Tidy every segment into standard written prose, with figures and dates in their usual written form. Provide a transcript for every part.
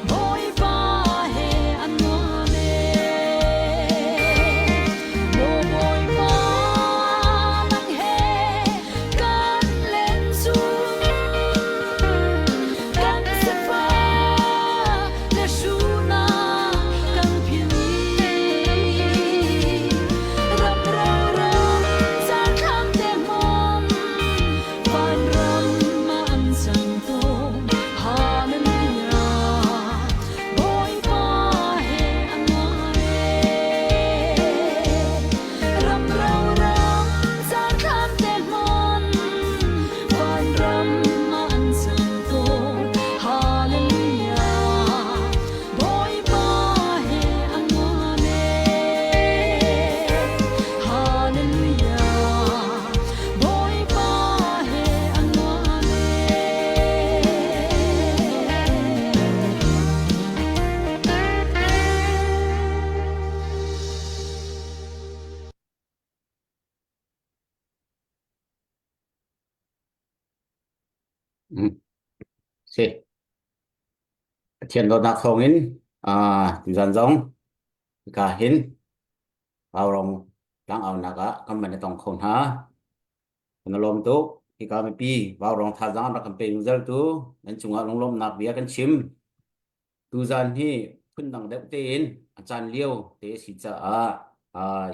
Boy Sí, thiền đồ nạc thông in dàn giống cả hin vào rồng đang ở nạc á cầm bên trong khôn ha nó lom tu thì cả mình pi vào rồng thà giang nó cầm pe user tu nên chúng ở lom nạc bia kan chim tu dàn hi phun đằng đẹp tên chan liêu te si cha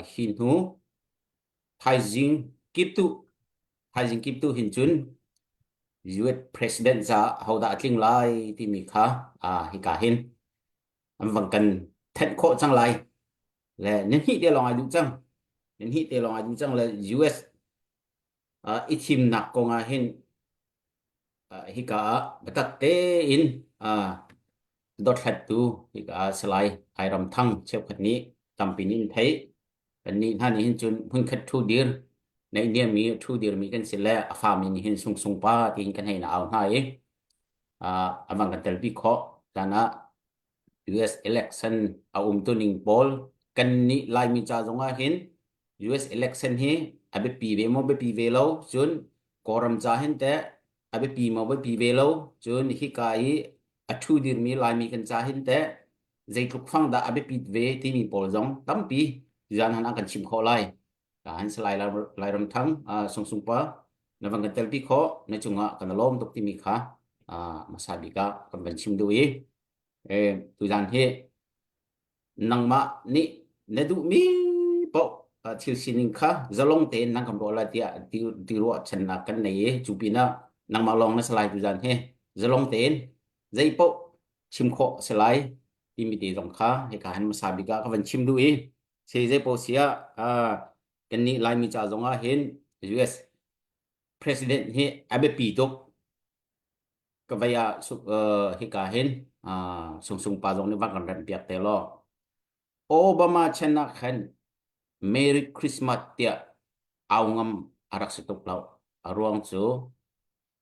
hin hu thai jing kip tu hin chun US president za hầu đã tiếng lai thì mi kha hi cả hin am vang kan thẹn khổ chăng lai là nên hit de long ai du chang nên hit de long ai du chang là US ichim nak ko nga hin hi ka batak te in dot hat tu hi ka slai ai ram thang chep khat ni tam pin in thei kan ni han hin chun hun khat thu dir nei ne mi thu dir mi kan sila afam in hin sung sung pa tin kan hai na au hai amang kan tel bi kho dana US election tu ning poll kan ni lai mi cha zonga hin US election hi abe pi ve mo be pi ve lo chun koram cha hin te abe pi mo be pi ve lo chun hi kai thu dir mi lai mi kan cha hin te zai thuk phang da abe pi ve ti mi poll zong tam pi jan han kan chim kho lai ka han slai lai ram thang sung sung pa na wang kan tel pi kho na chunga kan lom tok ti mi kha masabi ka kan ban chim du tu jan he nang ma ni ne du mi po thil sining kha zalong te nang kam rola tia ti ro chen na kan nei chu pi na nang ma long na salai tu jan he zalong ten zai po chim kho salai ti mi ti rong kha he ka han masabi ka van chim du se zai po sia kan ni lai mi cha zonga hen US president he abe pi tok ka vaya su he ka hen sung sung pa zong ni van kan ran piak te lo Obama chana khan Merry Christmas tia aw ngam arak sitok law aruang chu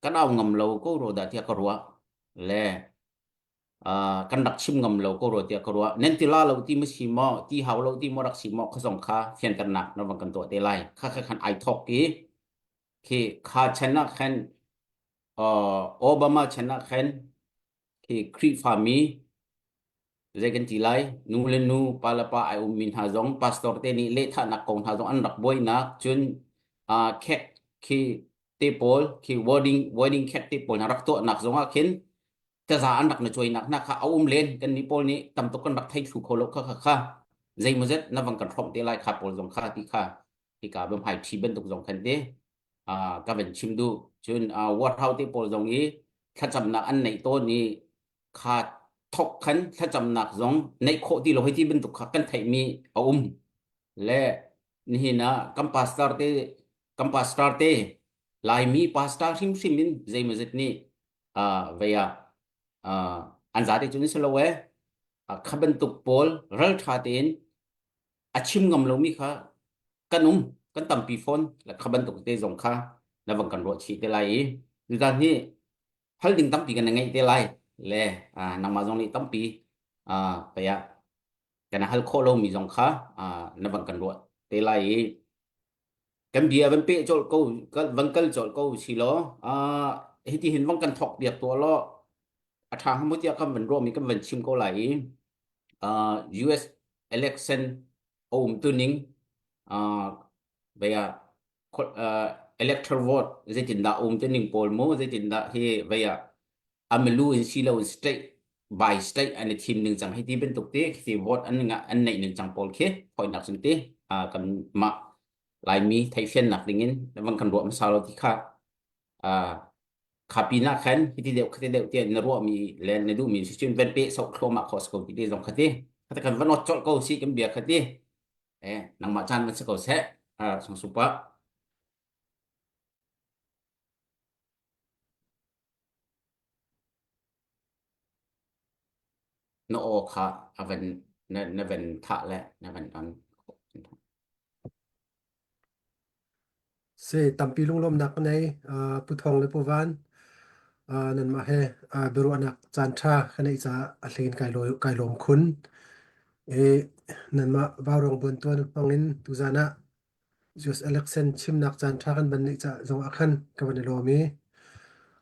kan aw ngam lo ko ro da tia korwa le kan dak chim ngam lo ko ro tia korwa nen ti la lo ti ma si mo ti haw lo ti mo rak si mo khosong kha fian kan nak na wang kan to te lai kha kha khan ai thok ki kha chana khan Obama chana khan ki kri fa mi Zagan tilai nu len nu palapa ai min ha zong pastor te ni le tha nak kong ha zong an rak boy na chun ket ki te pol ki wording ket te pol na rak to nak zong a khin ta za an rak na choi nak na kha len kan ni pol ni tam to kan rak thai thu kholo kha zai mo zet na wang kan thom te lai kha pol zong kha ti kha ti ka bam hai thi ben tok zong khan te ka ben chim du chun what how te pol zong i kha cham na an nei to ni kha thọc khănถ้าจำหนักสองในโคที่เราให้ที่เป็นตุกขักกันไทยมีและนี่นะกัมปาสตาร์เตลายมีปาสตาร์ซิมินใจมันจะนี่เวียอ่าอันจากที่จุดนี้สโลเวขับเป็นตุกโพลรัลชาตินอาชิมงำเรามีค่ะกันกันตั้มปีฟอนและขับเป็นตุกเตจงค่ะแล้ววังกันรถชีเตลัยดูการนี้ฮัลดิงตั้มปีกันยังไงเตลัยle nang ma zong ni tampi pa ya kana hal kholo mi zong kha na bang kan ro te lai kan bia ban pe chol ko kal bang kal chol ko si lo hi ti hin bang kan thok biak to lo athang mu tia kam ban ro mi kam ban chim ko lai US election tu ning ba ya electoral vote zaitin da tu ning pol mo zaitin da hi ba ya amelu in silo state by state and the team ning chang hiti ben tok te khi vote an nga an nei ning chang pol khe point nak sun te kan ma lai mi thai fian nak dingin wang kan ro ma salo ti kha khapina khan hiti deu te na ro mi len ne du mi sin ben pe so kho ma khos ko ti de jong khate khate kan van ot chol ko si kan bia khate nang ma chan man se ko se song supa no o kha avan na ven tha le na ven an se tampi lung lom nak nei pu thong le pu van nan ma he beru anak chan tha khane cha a hlein kai lom khun e nan ma warong bun ton pangin tu zana just election chim nak chan tha kan ban ni cha zong akhan ka ban lo mi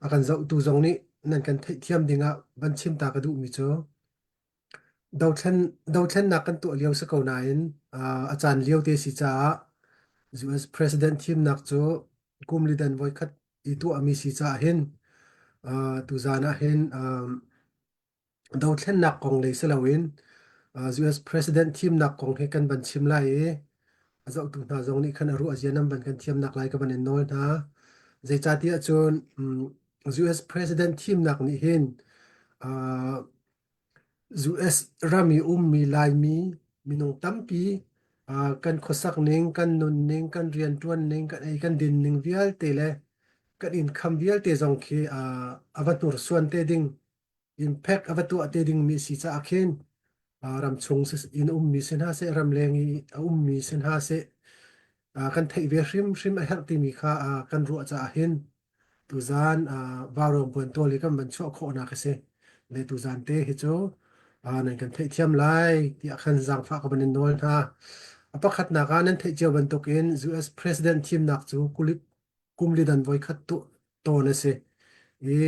akan zau tu zong ni นั่นกันเทียมดิงะบัญชิมตากระดูมิโจดาวเทนนักกันตัวเลี้ยวสกาวนายนอาจารย์เลี้ยวเตสิจ้า US President team nak cho kum lidan voi khat i tu ami si cha hen tu zana hen daw thlen nak kong le selawin US President team nak kong he kan ban chim lai e azau tu na zong ni khan aru azianam ban kan thiam nak lai ka ban en nol na zai cha ti achon US President team nak ni hen US rami mi lai minung tampi kan khosak ning kan nun ning kan rian tuan ning kan ei kan din ning vial te le kan in kham vial te zong khi avatur suan te ding impact avatu ate ding mi si cha akhen ram chung se in mi sen ha se ram lengi mi sen ha se kan thei ve hrim a her ti mi kha kan ru cha hen tu zan varong pon to le kam ban cho kho na ka se le tu zan te hi cho nan kan thei thiam lai ti akhan zang fa ka ban nol na apakhat na ka nan thei chiao ban to ken US president team nak chu kulit kumli dan voi khat to na se e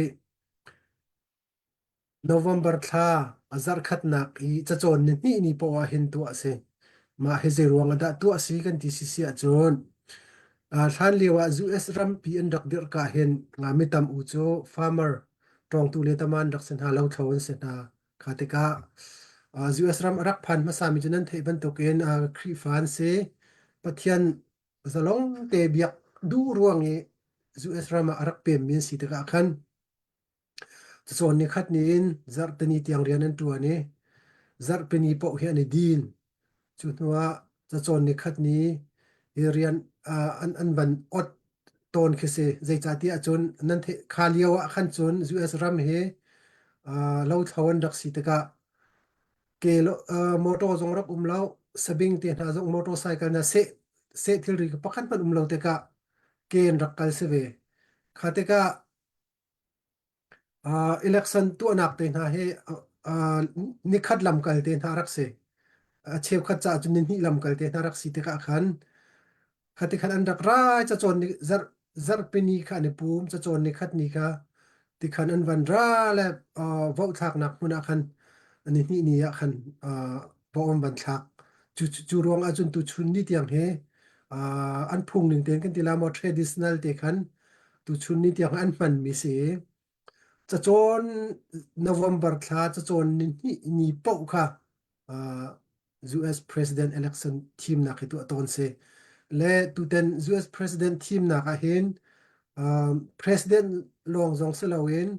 November tha azar khat nak i cha chon ni po a hin tu ase ma he ze ruang da tu asi kan ti si si a chon than lewa US ram pi an dak dir ka hen nga mi tam u cho farmer tong tu le taman dak sen ha lo thon se na khatika US ram rak phan ma sami chunan thei ban to ken khri fan se pathian zalong te biak du ruang e US ram arak pem min si ta ka khan chon ni khat ni in zar tani tiang rian an tu ani zar pe ni po hi ani din chu nuwa cha chon ni khat ni hi rian an ban ot ton khise zai cha ti a chon nan the khaliawa khan chon US ram he lo thawan dak si ta ka ke lo moto zong rak umlau sabing te na zong motorcycle na se thil ri pakhan pan umlau te ka ken rak kal se ve khate ka election tu anak te na he ni khat lam kal te na rak se cheu khat cha chun ni lam kal te na rak si te ka khan khate khan an rak rai cha chon ni zar pe ni kha ne pum cha chon ni khat ni ka ti khan an van ra le vo thak nak huna khan ani ni ya khan bom ban thak chu rong a chun tu chun ni tiang he an phung ning ten kan ti la mo traditional te khan tu chun ni tiang an man mi se cha chon November thla cha chon ni po kha US president election team na khitu aton se le tu ten US president team na ka hen president long zong se lawin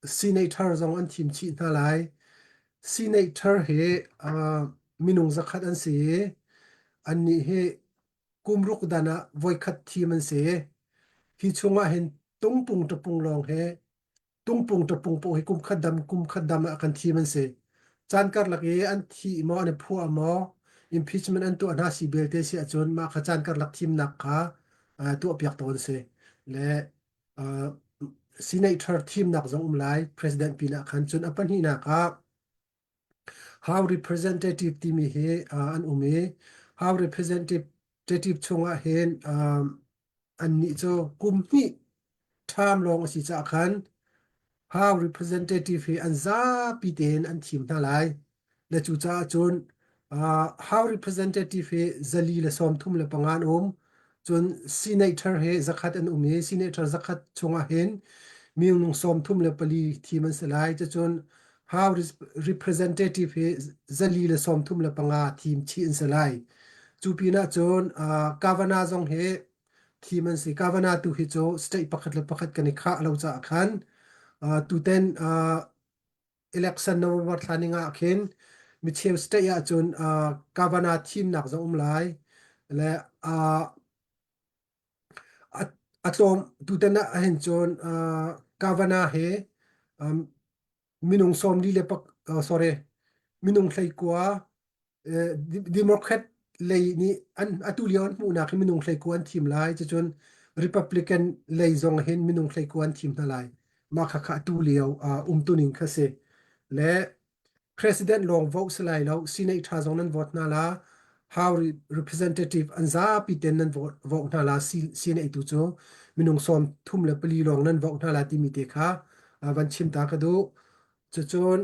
senator zong an team chi na lai senator he minung zakhat an se an ni he kumruk dana voi khat team an se hi chunga hen tungpung tupung long he tungpung tupung po hi kum khadam akan team an se chankar laki an thi mo an phu amo impeachment an tu an ha si belte si achon ma kha chankar lak team nak kha tu apyak ton se le senator team nak zong umlai president pina khan chun apan hi na ka how representative team he an ume how representative chunga hen an ni cho kum hi tham long si cha khan how representative he an za pi ten an thim na lai le chu cha chun how representative he zali le som thum le pangan chun senator he zakhat an ume senator zakhat chunga hen miung som thum le pali thiman salai cha chun how representative he zali le som thum le panga thim chi in salai chu pina chun governor zong he thiman si governor tu hi cho state pakhat le pakhat kani kha lo cha khan tu ten election November thlaninga khen mi cheu state ya chun governor team nak zong lai le atlom tu ten a hen chon governor he minung som li le pak sorry minung thlai kwa democrat lei ni an atulion mu na khi minung thlai kwan thim lai chu chun republican lei zong hen minung thlai kwan thim na lai ma kha kha atulio tuning kha se le president long vote slai lo senate tha zong nan vote na la how representative anza pi ten nan vote na la si na itu cho minung som thum le pali long nan vote na la ti mi te kha van chim ta ka do chu chon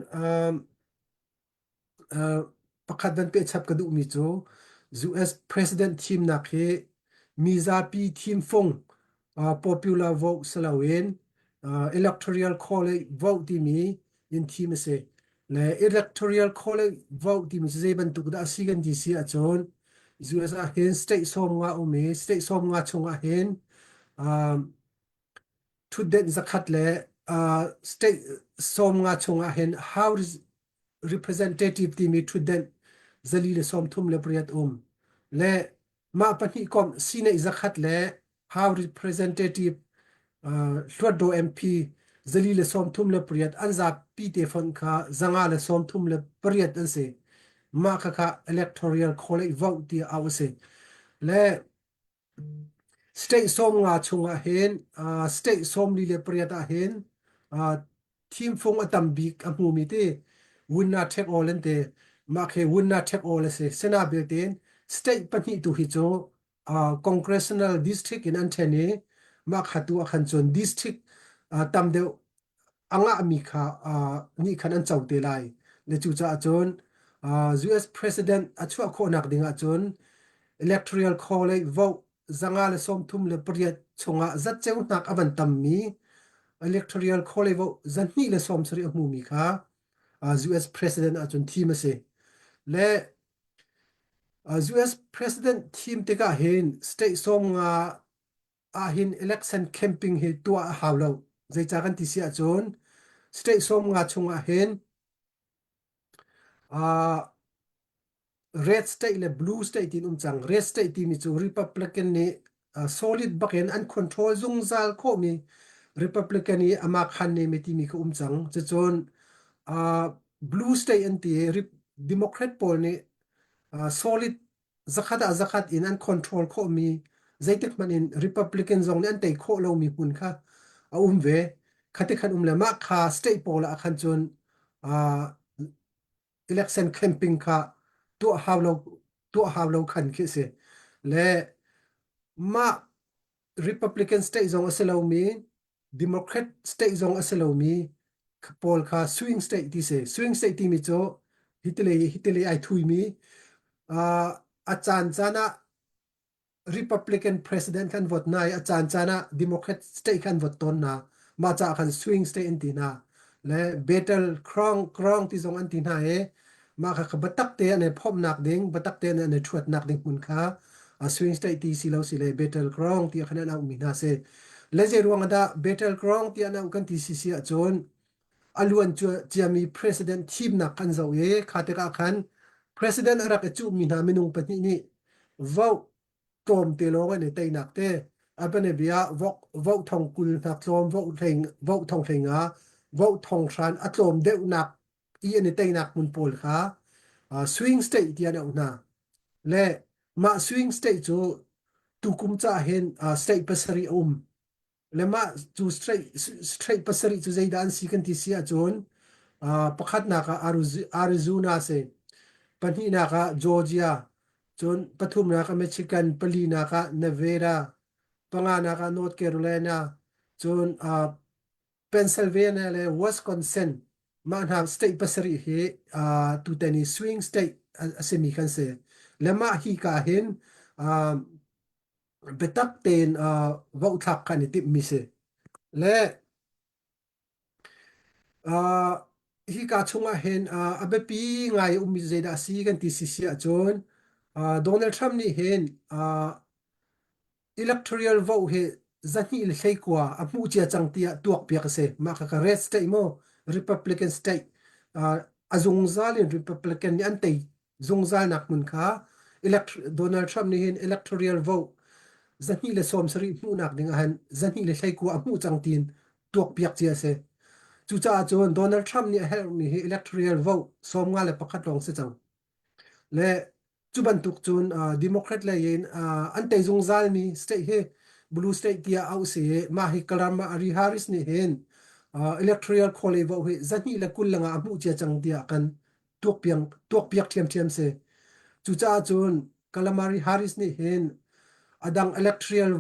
pakhat ban pe chap ka du mi cho US president team na khe miza pi team phong popular vote salawin electoral college vote ti mi in team se le electoral college vote ti mi se ban tu da sigan di si a chon US a hen state som nga umi state som nga chunga hen um to den zakhat le state som nga chunga hen how is representative ti mi to den zali le som thum le priat le ma pani kom sine zakhat le how representative hlwat do MP zali le som thum le priat anza pi te fon kha zanga le som thum le priat an se ma kha electoral college vote ti awse le state som nga chunga hen state som li le priata hen team phong atam bik amu mi te winna take all ente ma khe winna take all se sena belten state pani tu hi cho congressional district in antene ma khatu akhan chon district tam de anga mi kha ni khan an chaute lai le chu cha chon US president achua kho nak dinga chon electoral college vote zanga le som thum le priat chunga zat cheu nak aban tam mi electoral college vote zan ni le som sri mu mi kha US president achun team ase le US president team te ka hen state som nga a hin election camping he tua hawlo zai cha kan ti sia chon state som nga chunga hen red state le blue state in chang red state ti mi chu republican ni solid baken and control zung zal kho mi republican ni ama khan ne mi ti mi ko chang che chon blue state anti democrat pol ni solid zakhat in and control kho mi zaitek man in republican zong ne an tai kho lo mi hun kha ve khate khan le ma kha state pol a khan chon election camping kha to hawlo khan ke se le ma republican state zong aselo mi democrat state zong aselo mi pol kha swing state ti se swing state ti mi cho hitele ai thui mi achan chana republican president kan vote nai achan chana democrat state kan vote ton na ma cha khan swing state in ti na le battle krong ti zong an ti na he ma kha batak te ne phom nak ding batak te ne thuat nak ding mun kha swing state ti si lo si le battle krong ti khana na mi na se le je ruang da battle krong ti ana kan ti si si a chon aluan chu chiami president team na kan zo ye khate ka khan president ara ka chu mi na minung pani ni vote tom te lo ne te nak te apane bia vote thong kul nak tlom vote thong thenga vote thong tran atlom de nak i ne te nak mun pol kha swing state ti ana na le ma swing state chu tukum cha hen state pasari le ma chu straight pasari chu zaidan sikan ti sia chon pakhat na ka Arizona se pani na ka Georgia chon pathum na ka Michigan pali na ka Nevada panga na ka North Carolina chon Pennsylvania le Wisconsin man have state pasari he tu tani swing state asemi kan se le ma hi ka hin betak ten vau thak kan ti mi se le hi ka chunga hen abepi ngai umi zeda si kan ti si sia chon Donald Trump ni hen electoral vote he zani il hlei amu chia changtia tuak pek se ma ka red state mo republican state azungzal in republican ni antei zungzal nak mun kha Donald Trump ni hen electoral vote zani le som sari mu nak ding han zani le hlei amu changtin tuak pek chia se chu cha chon Donald Trump ni help mi hi electoral vote som nga le pakhat long se chang le chuban tuk chun democrat la yin ante zungzal mi state he blue state tia au se ma hi kalama ari Harris ni hen electoral college vote he zani le kullanga amu chia chang dia kan tuak piak thiam se chu cha chun calamari Harris ni hen adang electoral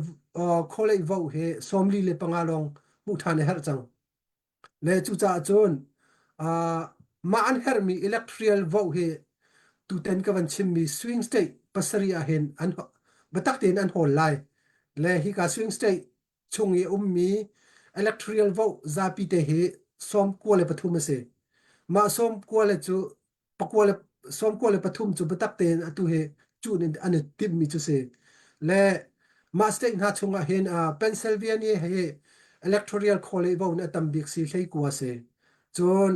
college vote he somli le pangalong mu thane her chang le chu cha chon ma an her mi electoral vote he tu ten ka van chim mi swing state pasari a hen an batak ten an hol lai le hi ka swing state chungi mi electoral vote za pi te he som ko le pathum se ma som ko le chu pakwa le som ko le pathum chu batak ten atu he chu nin an tip mi chu se le ma state na chunga hen Pennsylvania he electoral college vote na tam bik si hlei kwa se chon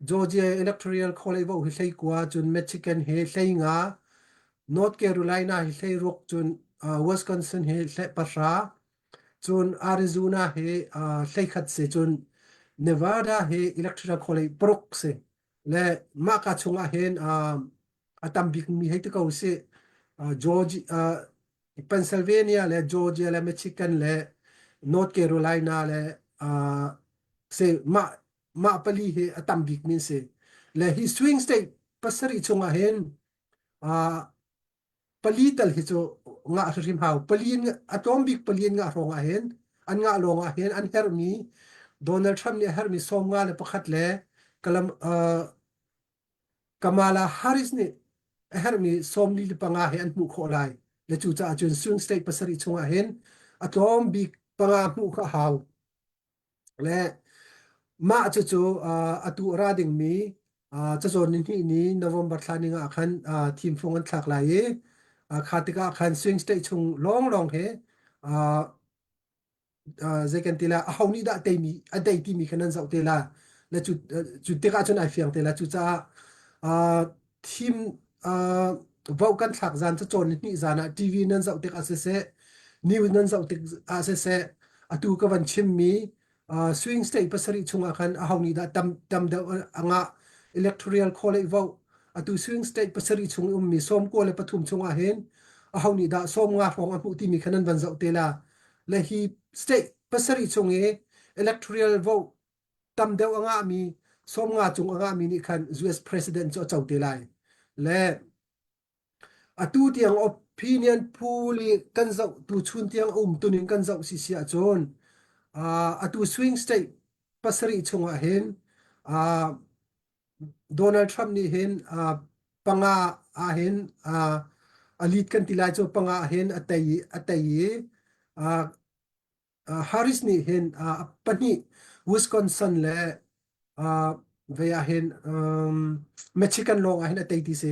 Georgia electoral college vote hi hlei kwa chun Michigan he hlei nga North Carolina hi hlei rok chun Wisconsin he hlei pasha chun Arizona he hlei khat se chun Nevada he electoral college prok se le ma ka chunga hen atam bik mi he te ko se Georgia Pennsylvania le Georgia le Michigan le North Carolina le se ma pali he atam bik min se le hi swing state pasari chunga hen pali tal hi chu nga hrim hau palin atom bik palin nga ronga hen an nga longa hen an hermi Donald Trump ni hermi som nga le pakhat le kalam Kamala Harris ni hermi som li panga he an mu kho lai le chu cha chun swing state pasari chunga hen atom bik panga mu kha hau le ma chu chu atu rading mi cha zon ni November thani nga khan team phong an thak lai e khatika khan swing state chung long he zekan tila hauni da taimi adai ti mi khanan zau tela la chu te ka chun ai fiang tela chu cha team vau kan thak zan cha chon ni zana TV nan zau te ka se news nan zau te a se atu ka van chim mi swing state pasari chunga khan hauni da tam da anga electoral college vote atu swing state pasari chung mi som ko le pathum chunga hen hauni da som nga phong apu ti mi khanan van zau tela le hi state pasari chunge electoral vote tam deuh anga mi som nga chung anga mi ni khan US president cho chaute lai le atu tiang opinion puli kan zau tu chun tiang tunin kan zau si sia chon atu swing state pasari chunga hen Donald Trump ni hen panga hen alit kan tilai cho panga hen atai Harris ni hen pani Wisconsin le veya hen Michigan long hen atai ti se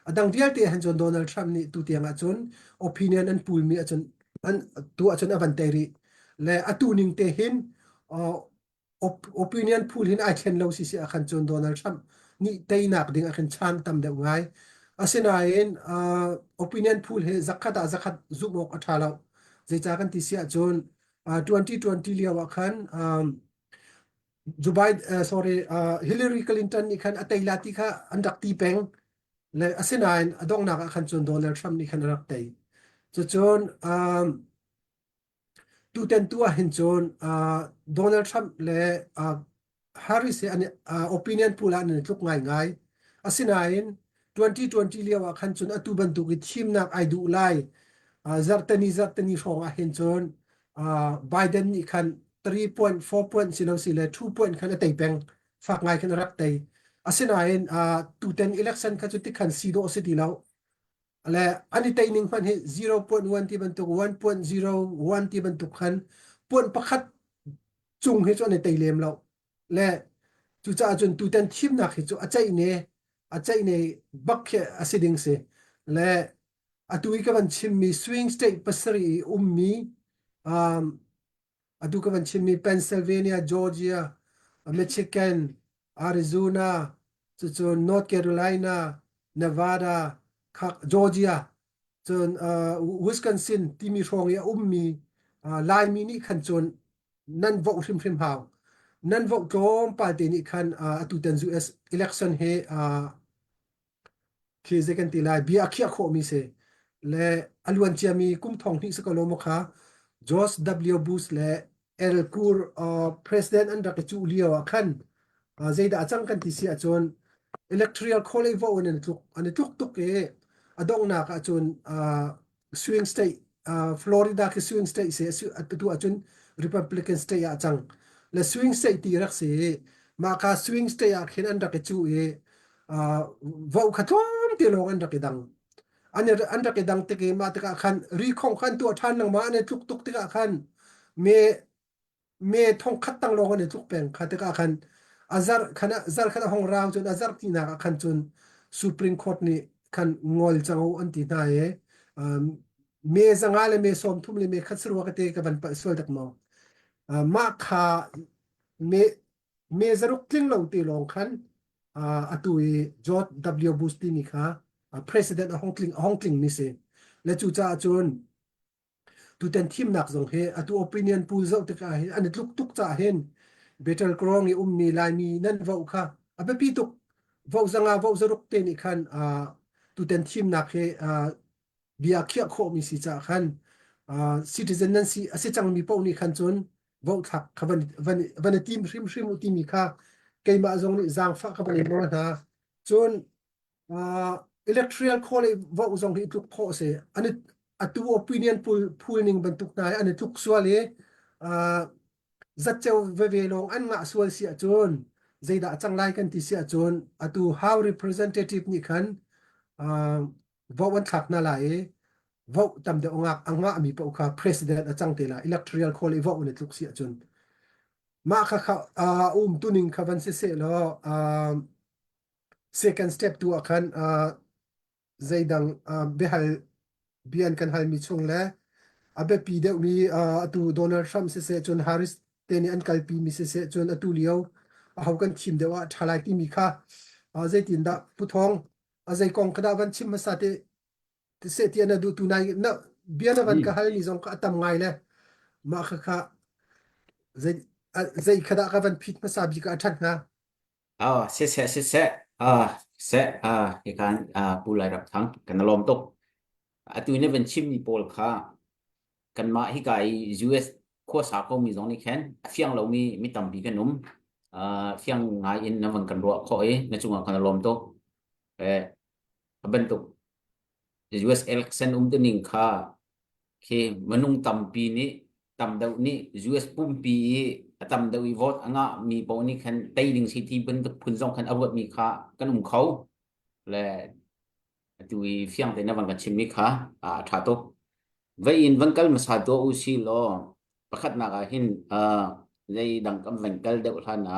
adang dial te han John Donald Trump ni tu tianga chon opinion and pool mi achon an tu achon avanteri le atuning te hin opinion pool hin I can lo si si akhan John Donald Trump ni teinak ding akhan chan tam de ngai asinain opinion pool he zakhat zumok athala zecha kan ti sia chon 2020 liawa khan Hillary Clinton ni khan atailati kha andak ti peng le asinain adong na khan chon Donald Trump ni khan rak tai chu chon tu ten tu a hin chon Donald Trump le Harris ani opinion pool an tluk ngai asinain 2020 liawa khan chon atu ban tu ki thim nak ai du lai zartani rong a hin chon Biden ni khan 3.4 point silo sile 2 point khan atai peng fak ngai khan rak tai asinain 2010 election kha chu ti khan sido se ti law ale ani taining fan he 0.1 ti ban tu 1.01 ti ban tu khan pon pakhat chung he chu ani tai lem law le chu cha chun 2010 thim na khi chu achai ne bakhe asiding se le atui ka ban chim mi swing state pasari ummi atu ka ban chim mi Pennsylvania Georgia Michigan Arizona chu North Carolina Nevada Georgia chun Wisconsin timi rong ya ummi lai mi ni khan chun nan vote hrim haw nan vote tom pa te ni khan atu ten US election he khi second ti lai bi akhia kho mi se le alwan chiami kum thong ni sakalo mo kha George W Bush le El Kur president under ka chu liaw khan zeida achang kan ti sia chon electoral college vote an tuk e adong na ka chun swing state Florida ki swing state se tu achun Republican state ya chang le swing state ti rak se ma ka swing state ya khin an rak chu e vo khatom ti long an rak dang an rak dang te ke ma te ka khan ri khong khan tu than nang ma ne tuk tuk te ka khan me me thong khat tang long ne tuk peng khat te ka khan azar khana hong raw chun azar ti na ka khan chun Supreme Court ni khan ngol chang an ti na e me zanga le me som thum le me khatsru ka te ka ban pa sol tak mo ma kha me me zaruk tling lo ti long khan atui George W Bush ti ni kha president hongkling ni se le chu cha chun tu ten thim nak zong he atu opinion pool zo te ka he an tluk tuk cha hen betel krong i mi lai mi nan vo kha abe pi tuk vo zanga vo zaruk te ni khan tu ten thim nak he bia khia kho mi si cha khan citizen nan si ase chang mi pau ni khan chun vo thak khaban van team hrim uti mi kha keima zong ni zang fa khaban ni mo na chun electoral college vo zong hi tuk kho se ani atu opinion pool ning ban tuk nai ani tuk swale zat cheu ve ve long an nga swal si chun zeida chang lai kan ti si chun atu how representative ni khan vo wan thak na lai vo tam de anga mi pa kha president achang te la electoral college vo ne tuk si chun ma kha kha tuning khavan se lo second step tu akhan zeidang behal bian kan hal mi chung le abe pi de mi atu Donald Trump se chun Harris te ni an kal pi mi se chun atu lio a hau kan thim dewa thalai ti mi kha zai tin da puthong a zai kong kada van chim ma sa te se ti na du tu nai na bian van ka hal ni zong ka tam ngai le ma kha kha zai zai khada ka van phit ma sa bi ka that na sẽ cái pu lạiรับทั้งกันลมตกตัวนี้เป็นชิมนี่โปลค่ะกันมาที่ไก US ขั้วสาเขามีสองนี่แค่เฟียงเรามีต่ำปีกันนุ่มเฟียงงายอินนั่งกันรัวเขาในช่วงกันลมตกเออเป็นตก US electionตัวนิ่งค่ะคือมันนุ่งต่ำปีนี้ต่ำเดานี้ US ปุ่มปีต่ำเดาอีโวตอ่ะมีปนี่คันไต้ดิงสิที่เป็นพื้นสองคันอาวุธมีค่ากันเขาและดูเฟียงแต่ในวันกันชิมมีค่าถ้าตกวันวันกัลมาสาตัวอุซิโลประคัดนักหินในดังกำวันกัลเดวท่าน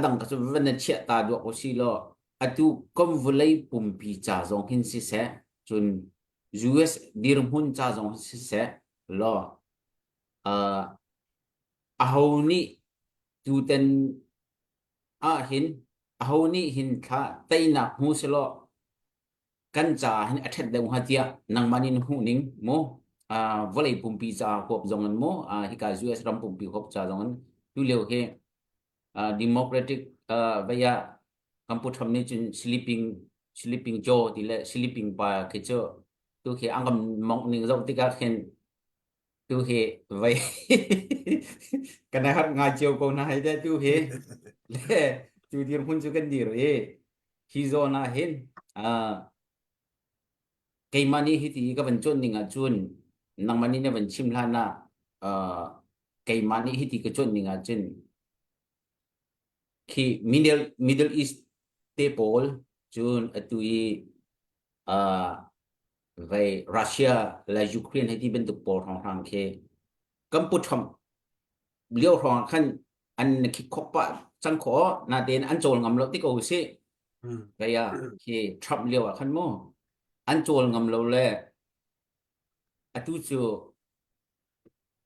ดังก็จะวันนี้เชื่อตาดูอุซิโลดูคำวุ่นเลยปุ่มปีจ่าจงหินสิเสจน US ดีรมุนจ้าจงสิเสลออาหูนี่ดูเต็นหินอาหูนี่หินท่าไตนักหูสลอกันจ้าหินอัฐเดวหัดยานังมันนินหูนิงโมวลัยปุ่มปีจ้าขบจงอันโมฮิกา US รำปุ่มปีขบจ้าจงอันดูเร็วเฮdemocratic via คำพูดทำนี้จน sleeping jaw ที่ละ sleeping ปาคือเจ้าตัวเฮอังกำมองหนึ่งเราติกาเห็นตัวเฮไว้ กันนะครับงานเจียวกูนะให้ได้ตัวเฮเล่จูดีร์หุ่นจูกันดีร์ฮิโซนะเห็นไกมันนี่ฮิตีก็เป็นจนหนึ่งจุนนังมันนี่เนี่ยเป็นชิมลานะไกมันนี่ฮิตีก็จนหนึ่งจุนคือ Middle East เตปอลจุนตัวไปรัสเซียและยูเครนให้ที่เป็นตัวปอของทางเคกัมพูชาเลี้ยวทางขั้นอันคิดคบปะจังขอนาเดนอันโจลงำเราที่กูสิไปที่ทรัมป์เลี้ยวขั้นโมอันโจลงำเราเลยตัวจู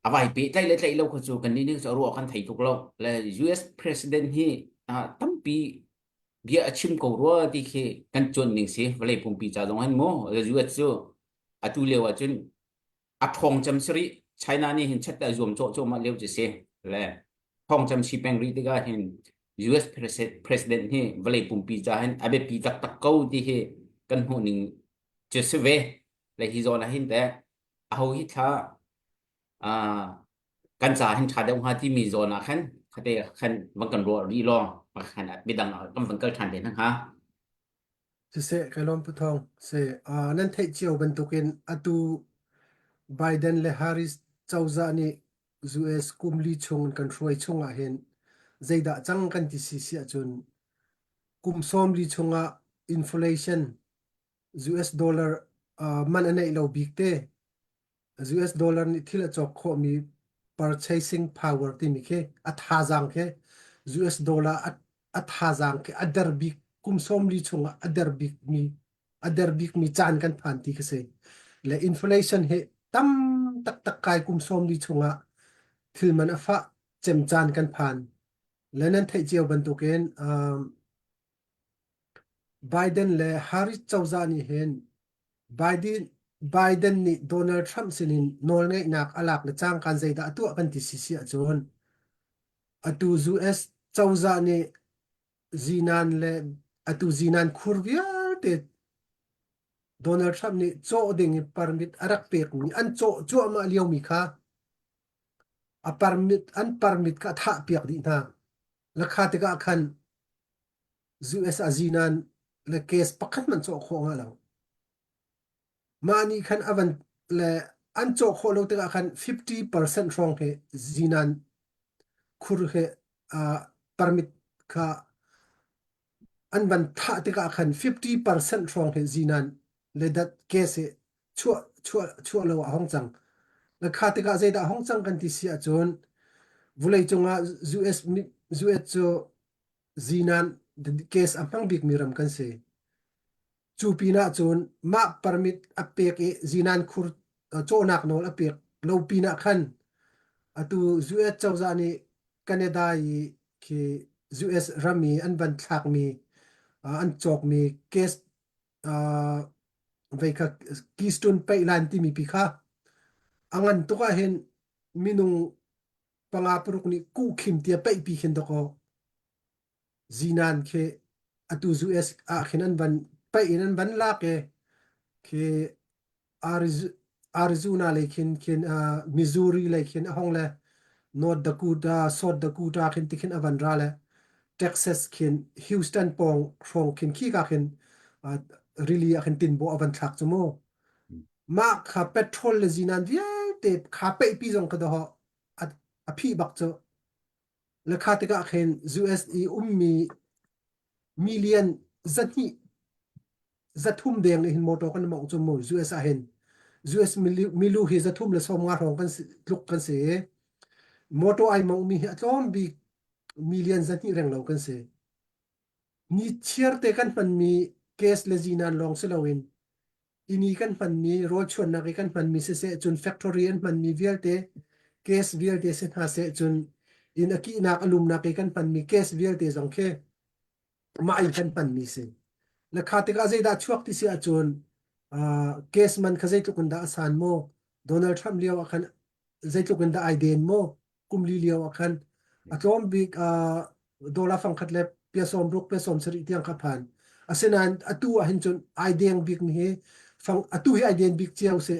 อะไรปีใจเล็กๆเราก็จูกันนี่นึกจะรู้กันไทยทุกโลกและ US President ที่ตั้งปีเบียชิมกูรู้ที่คือกันจนหนึ่งสิเวลาผมปีจ่าตรงนั้นโมและ US จูตัวเลี้ยวจนทองจำสิริไชน่านี่เห็นชัดแต่รวมโจมาเลี้ยวจะเสียและทองจำชีแปงรีที่ก็เห็น US President ที่เวลาผมปีจ่าเห็นอาเบปีตักเก้าที่คือกันหัวหนึ่งจะเสวยและฮิโซนะเห็นแต่เอาฮิตา กันสาหันชาเดงฮาที่มีโซนอ่ะขันขันเดขันบังกันรัวรีลองมาขันอัดบิดังอ่ะก็บังเกิดทันเดนะฮะจะเสกไกลอมพุทองเสนั่นเทเจียวบรรทุกินอตูไบเดนและฮาริสเจ้าจานี่ US กุมลีชงกันรวยชงอาเห็นใจดะจังกันที่สิเสียจนกุมซ้อมลีชงอาอินฟลชัน US ดอลลาร์มันอันไหนเราบิกเต US ดอลลาร์นี่ที่ละจอกข้อมี purchasing power ที่มีแค่อัฐาจังแค่ US ดอลลาร์อัฐาจังแค่อัดเดอร์บิกกุมส้มลีชงอัดเดอร์บิกมีอัดเดอร์บิกมีจานกันผ่านที่เกษตรและอินฟลชันเฮตั้มตักตักกายกุมส้มลีชงอ่ะที่มันอฟ้าเจมจานกันผ่านและนั่นเทเจียวบรรทุกเองไบเดนและฮาริสเจ้าจานี่เห็น Biden Biden ni Donald Trump sinin nol ngai nak alak na chang kan zaida atu kan ti sisi a chon atu US chawza ni zinan le atu zinan khurvia te Donald Trump ni cho ding permit arak pek ni an cho ma liaw mi kha a permit ka tha pek di na la kha te ka khan US a zinan le case pakhat man cho kho nga lang mani khan avan le an cho kho lo te ka khan 50% rong he zinan khur he a permit kha an ban tha te ka khan 50% rong he zinan le dat case he chua lo a hong chang le kha te ka zai da hong chang kan ti sia chon vulai chunga US cho zinan the case ampang big miram kan se chupina chon ma permit apek e zinan khur cho nak nol apek lo pina khan atu US chawza ni Canada yi ki US rami an ban thak mi an chok mi case vai kha Keystone Pipeline ti mi pi kha angan to ka hen minung pangapuruk ni ku khim tia pai pi khen ko zinan ke atu US a khen an ban pai in an ban la ke Arizona lekin ken Missouri lekin hong le North Dakota South Dakota ken tikin avan rale Texas ken Houston pong from ken ki ka ken really akan tin bo avan thak chumo ma kha petrol le zinan via te kha pe pi jong ka do a phi bak cho le kha te ka ken USE ummi million zati zathum deng le hin moto kan mong chumo US a hen US milu hi zathum le som nga rong kan luk kan se moto ai mong mi atom bi million zati reng lo kan se ni chiar te kan pan mi case le zinan long se lawin ini kan pan mi road chon na kan pan mi se chun factory an pan mi vialte case vialte se ha se chun in aki na alum na kan pan mi case vialte jong khe ma ai kan pan mi se la khate ka zai da chuak ti se chun case man khazai tu kun da asan mo Donald Trump liaw akan zai tu kun da ai den mo kumli liaw akan atom big dola fang khatle pesom ruk pesom sari tiang kaphan asenan atu a hin chun ai deng big ni he fang atu hi ai den big chiao se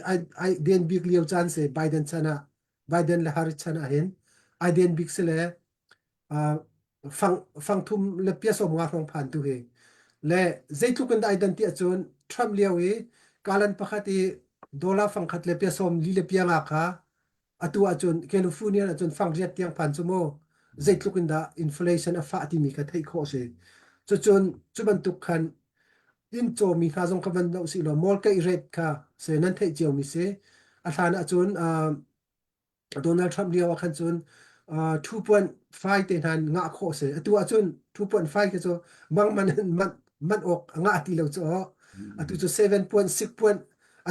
ai den big liaw chan se Biden le Harris chana hen ai den big se le fang thum le pesom nga rong phan tu he le zaitu kan da identity chun Trump liawi kalan pakhati dola fang khat le pesom li le pianga kha atu achun California achun fang riat tiang phan chumo zaitu kan da inflation a fa ti mi kha thai kho se chu chun chuban tuk khan in cho mi kha jong khaban no si lo mol kai rate kha se nan thai chiao mi se a thana chun Donald Trump liaw khan chun 2.5 te han nga kho se atu achun 2.5 ke cho mang man ok nga ti lo cho atu cho 7.6 point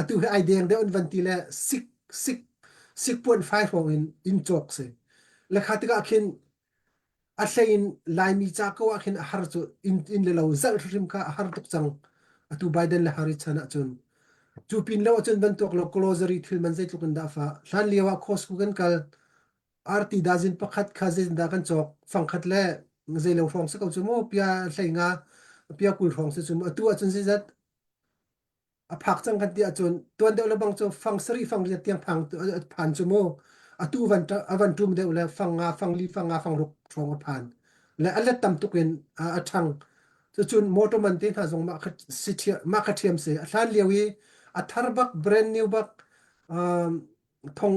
atu ai deng de on van ti le 6.5 ho in chok se le khatika khin a hlein lai mi cha ko a khin har chu in le lo zal rim ka har tuk chang atu Biden le Harris chana chun chu pin lo chun ban tok lo closery thil man zai tuk da fa hlan lewa khos ku gan kal arti dazin pakhat khazin da kan chok phang khat le zai lo rong se ko chu mo pia hleinga pia kul rong se chu atu achun se zat a phak chang kan ti achun ton de lo bang chu phang sari phang ria tiang phang phan chu mo atu avan tum de le fanga fangli fanga fangruk thong phan le alet tam tukin athang chu chun motor man te ha jong ma khat sithia ma khathiam se athan lewi atharbak brand new bak um thong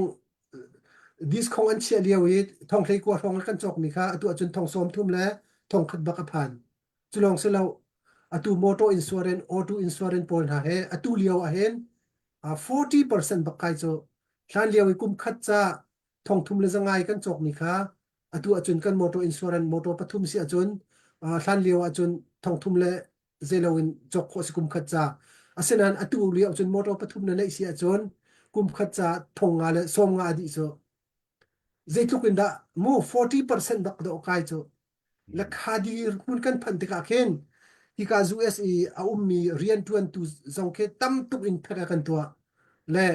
dis khong an chia lewi thong thlei ko thong kan chok mi kha atu chun thong som thum le thong khat bak phan chulong se lo atu motor insurance auto insurance pol ha he atu liao a hen 40% bak kai cho thlan lewi kum khat cha thong thum le zangai kan chok mi kha atu achun kan motor insurance motor pathum si achun thlan lewa achun thong thum le zelowin chok kho si kum khat cha asenan atu liao achun motor pathum na nei si achun kum khat cha thong nga le som nga di cho zeitluk in da mo 40% dak do kai cho la khadir mun kan phan te ka khen hi ka US a ummi rian tuan tu zong ke tam tuk in phaka kan tua le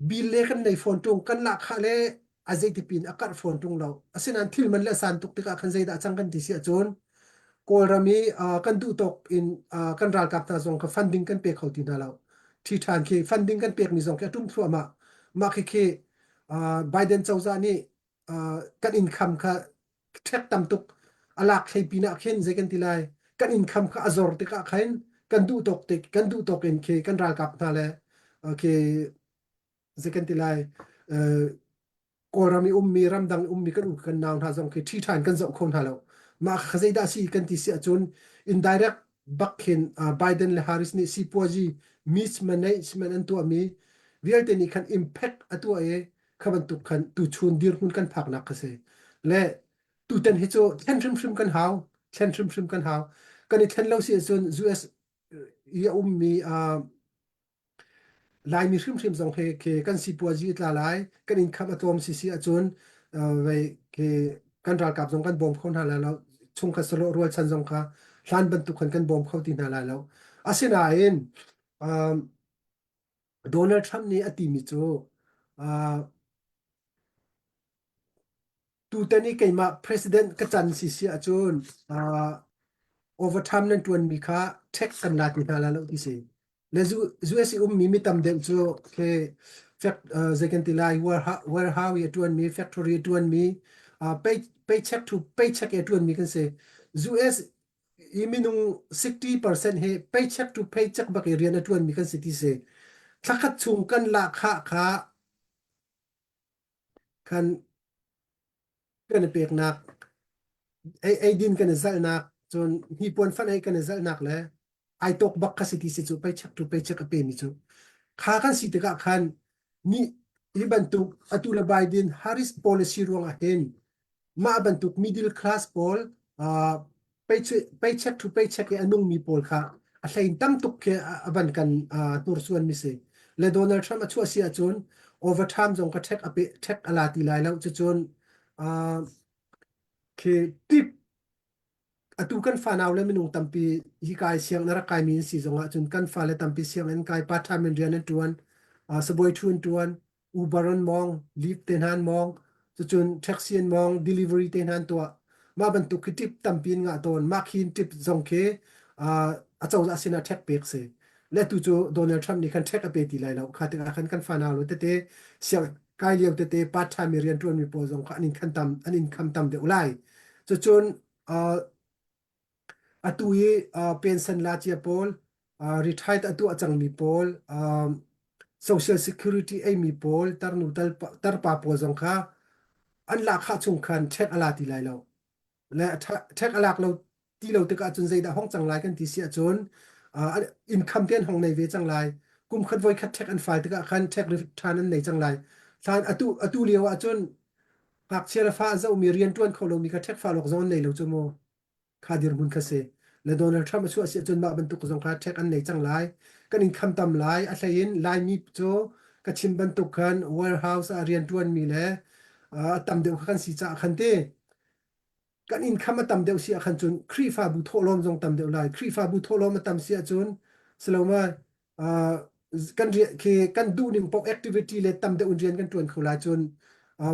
bil le kan nei phone tung kan la kha le azai ti pin akar phone tung lo asinan thil man le san tuk te ka khan zai da chang kan ti sia chon kol rami kan du tok in kan ral kap ta zong ka funding kan pe khauti na lo thi than ke funding kan pek mi zong ke tum thua ma ke Biden chawza ni kan income kha thek tam tuk alak thei pina khen je kan tilai kan income kha azor te ka khain kan du tok in ke kan ral kap na le ke je kan tilai korami ummi ramdang ummi kan u kan naw tha jong ke thi than kan zong khon halo ma khazai da si kan ti si achun indirect bakhin Biden le Harris ni si poji mismanagement an to mi real te ni kan impact atu e khaban tu khan tu chun dir hun kan phak na khase le tu ten hi cho ten shrim kan haw ten shrim kan haw kan i ten lo si achun US ya ummi lai mi hrim hrim zong ke kan si pu ji tla lai kan in kham atom si si achun ve ke kan ral kap zong kan bom khon hala lo chung kha solo rol chan zong kha hlan ban tu khan kan bom khau tin hala lo asina in um Donald Trump ni ati mi chu tu tani keima president ka chan si si achun overtime nan tuan mi kha tek kan lat ni hala lo ti se le zu esi mi tam dem chu ke fact second tilai warehouse ya tuan mi factory tuan mi paycheck to paycheck ya tuan mi kan se US iminung 60% he paycheck to paycheck ba ke rian tuan mi kan se ti se thakat chung kan la kha kan kan pek nak ai din kan zal nak chon hi pon fan ai kan zal nak le ai tok bak ka city se chu paycheck to paycheck a pe mi chu kha kan si te ka khan ni i bantuk atula Biden Harris policy ruang a hen ma bantuk middle class pol paycheck to paycheck e anung mi pol kha a hlein tam tuk ke aban kan tur suan mi se le Donald Trump a chu sia chun overtime jong ka thek ala ti lai lo chu chun ke tip atu kan fa naw le minung tampi hi kai siang nara kai min si zonga chun kan fa le tampi siang en kai pa tham in rian tuan saboi thun tuan uberon mong leave ten han mong chu chun taxi en mong delivery ten han to ma ban tu kitip tampin nga ton ma khin tip zong ke a chaw za sina thek pek se le tu chu Donald Trump ni kan thek a pe ti lai lo kha te kan fa naw lo te siang kai liam te pa tham rian tuan mi po zong kha anin kham tam de ulai chu chun atui pension la chia pol retired atu achang mi pol social security ai mi pol tarnu tar pa po jong kha an la kha chung khan thek ala ti lai lo le thek alak lo ti lo te ka chun zai da hong chang lai kan ti sia chun income ten hong nei ve chang lai kum khat voi khat thek an fal te ka khan thek ri than an nei chang lai than atu lewa chun hak chela fa zo mi rian tuan kholo mi ka thek fa lok zon nei lo chu mo khadir mun khase le Donald Trump chu asia chun ma ban tu zong kha thek an nei chang lai kan in kham tam lai a thain lai mi chu ka chim ban tu khan warehouse a rian tuan mi le tam deu khan si cha khan te kan in kham tam deu sia khan chun khri fa bu tholom jong tam deu lai khri fa bu tholom tam sia chun seloma kan ke kan du nim pok activity le tam deu rian kan tuan khola chun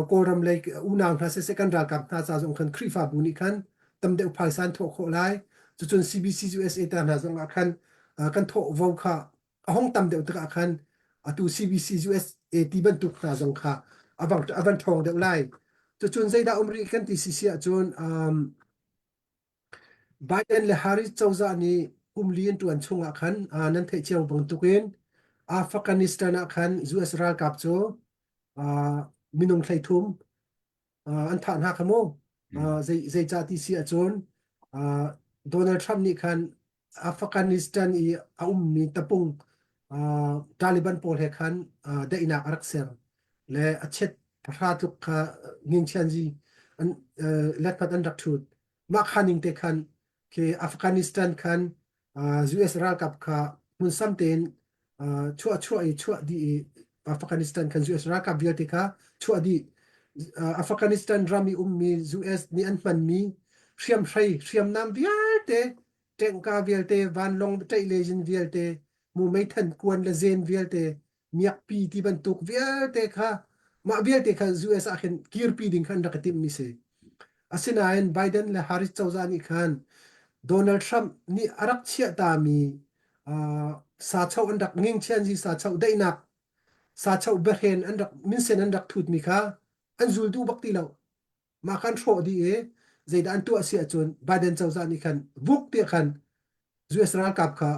koram le unang tha se kan ra kap tha cha jong khan khri fa bu ni khan tam deu phal san tho kho lai chu chun CBC USA ta na jong khan kan tho vo kha ahong tam deu ta khan atu CBC USA ti ban tu kha jong kha avan thong de lai chu chun zaida umri kan ti si sia chun Biden le Harris chawza ni umlian tuan chunga khan nan thei chiang bang tukin Afghanistan a khan US ral kap chu minung thlai thum an than ha khamo zai cha ti si a chun Donald Trump ni khan Afghanistan i mi tapung Taliban pol he khan da ina arakser le achet pratuk kha ngin chanji an let pat an raktut ma khaning te khan ke Afghanistan khan US ral kap kha mun samten chua di Afghanistan khan US ral kap vial te kha chua di Afghanistan rami mi US ni an man mi hriam nam vial te tengka vial te van long tai lejin vial te mu mai than kwan la zen vial te miak pi ti ban tuk vial te kha ma vial te kha US a khen kir pi ding khan rakatim mi se asinain Biden le Harris chawzani khan Donald Trump ni arak chia ta mi sa chau andak nging chian ji sa chau dainak sa chau berhen andak min sen andak thut mi kha an zul du bakti lo ma khan tho di e zaida an tu asia chun Biden chawzani khan vuk te khan US ral kap kha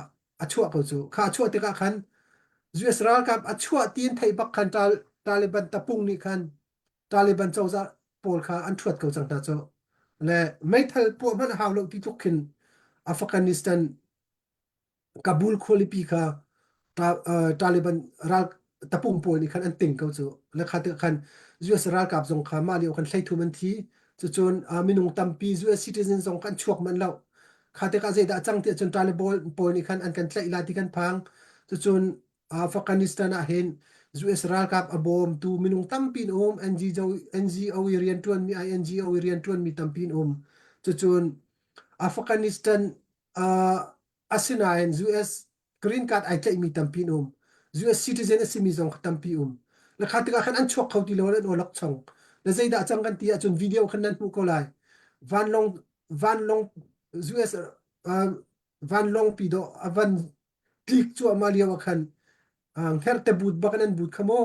achua ko chu kha achua te ka khan US ral kap achua tin thai bak khan Taliban tapung ni khan Taliban chawza pol kha an thuat ko chang ta chu le mai thal po man haw lo ti tukhin Afghanistan Kabul kholipi kha Taliban ral tapung pol ni khan an ting ko chu le kha te khan US ral kap jong kha ma liu khan thlai thu man thi chu chun minung tampi US citizen jong kan chuak man lo kha te ka zeda chang te chun Taliban pol ni khan an kan tlai la ti kan phang chu chun Afghanistan a hen US ral kap abom tu minung tampin NGO irian tuan mi NGO irian tuan mi tampin chu chun Afghanistan asinain US green card ai tlai mi tampin US citizen asimi zong tampi la khatika khan an chok khauti lo len olak chong la zaida chang kan tia chun video khan nan pu ko lai van long US van long pido avan click chu amalia wa khan herte but bakanan but khamo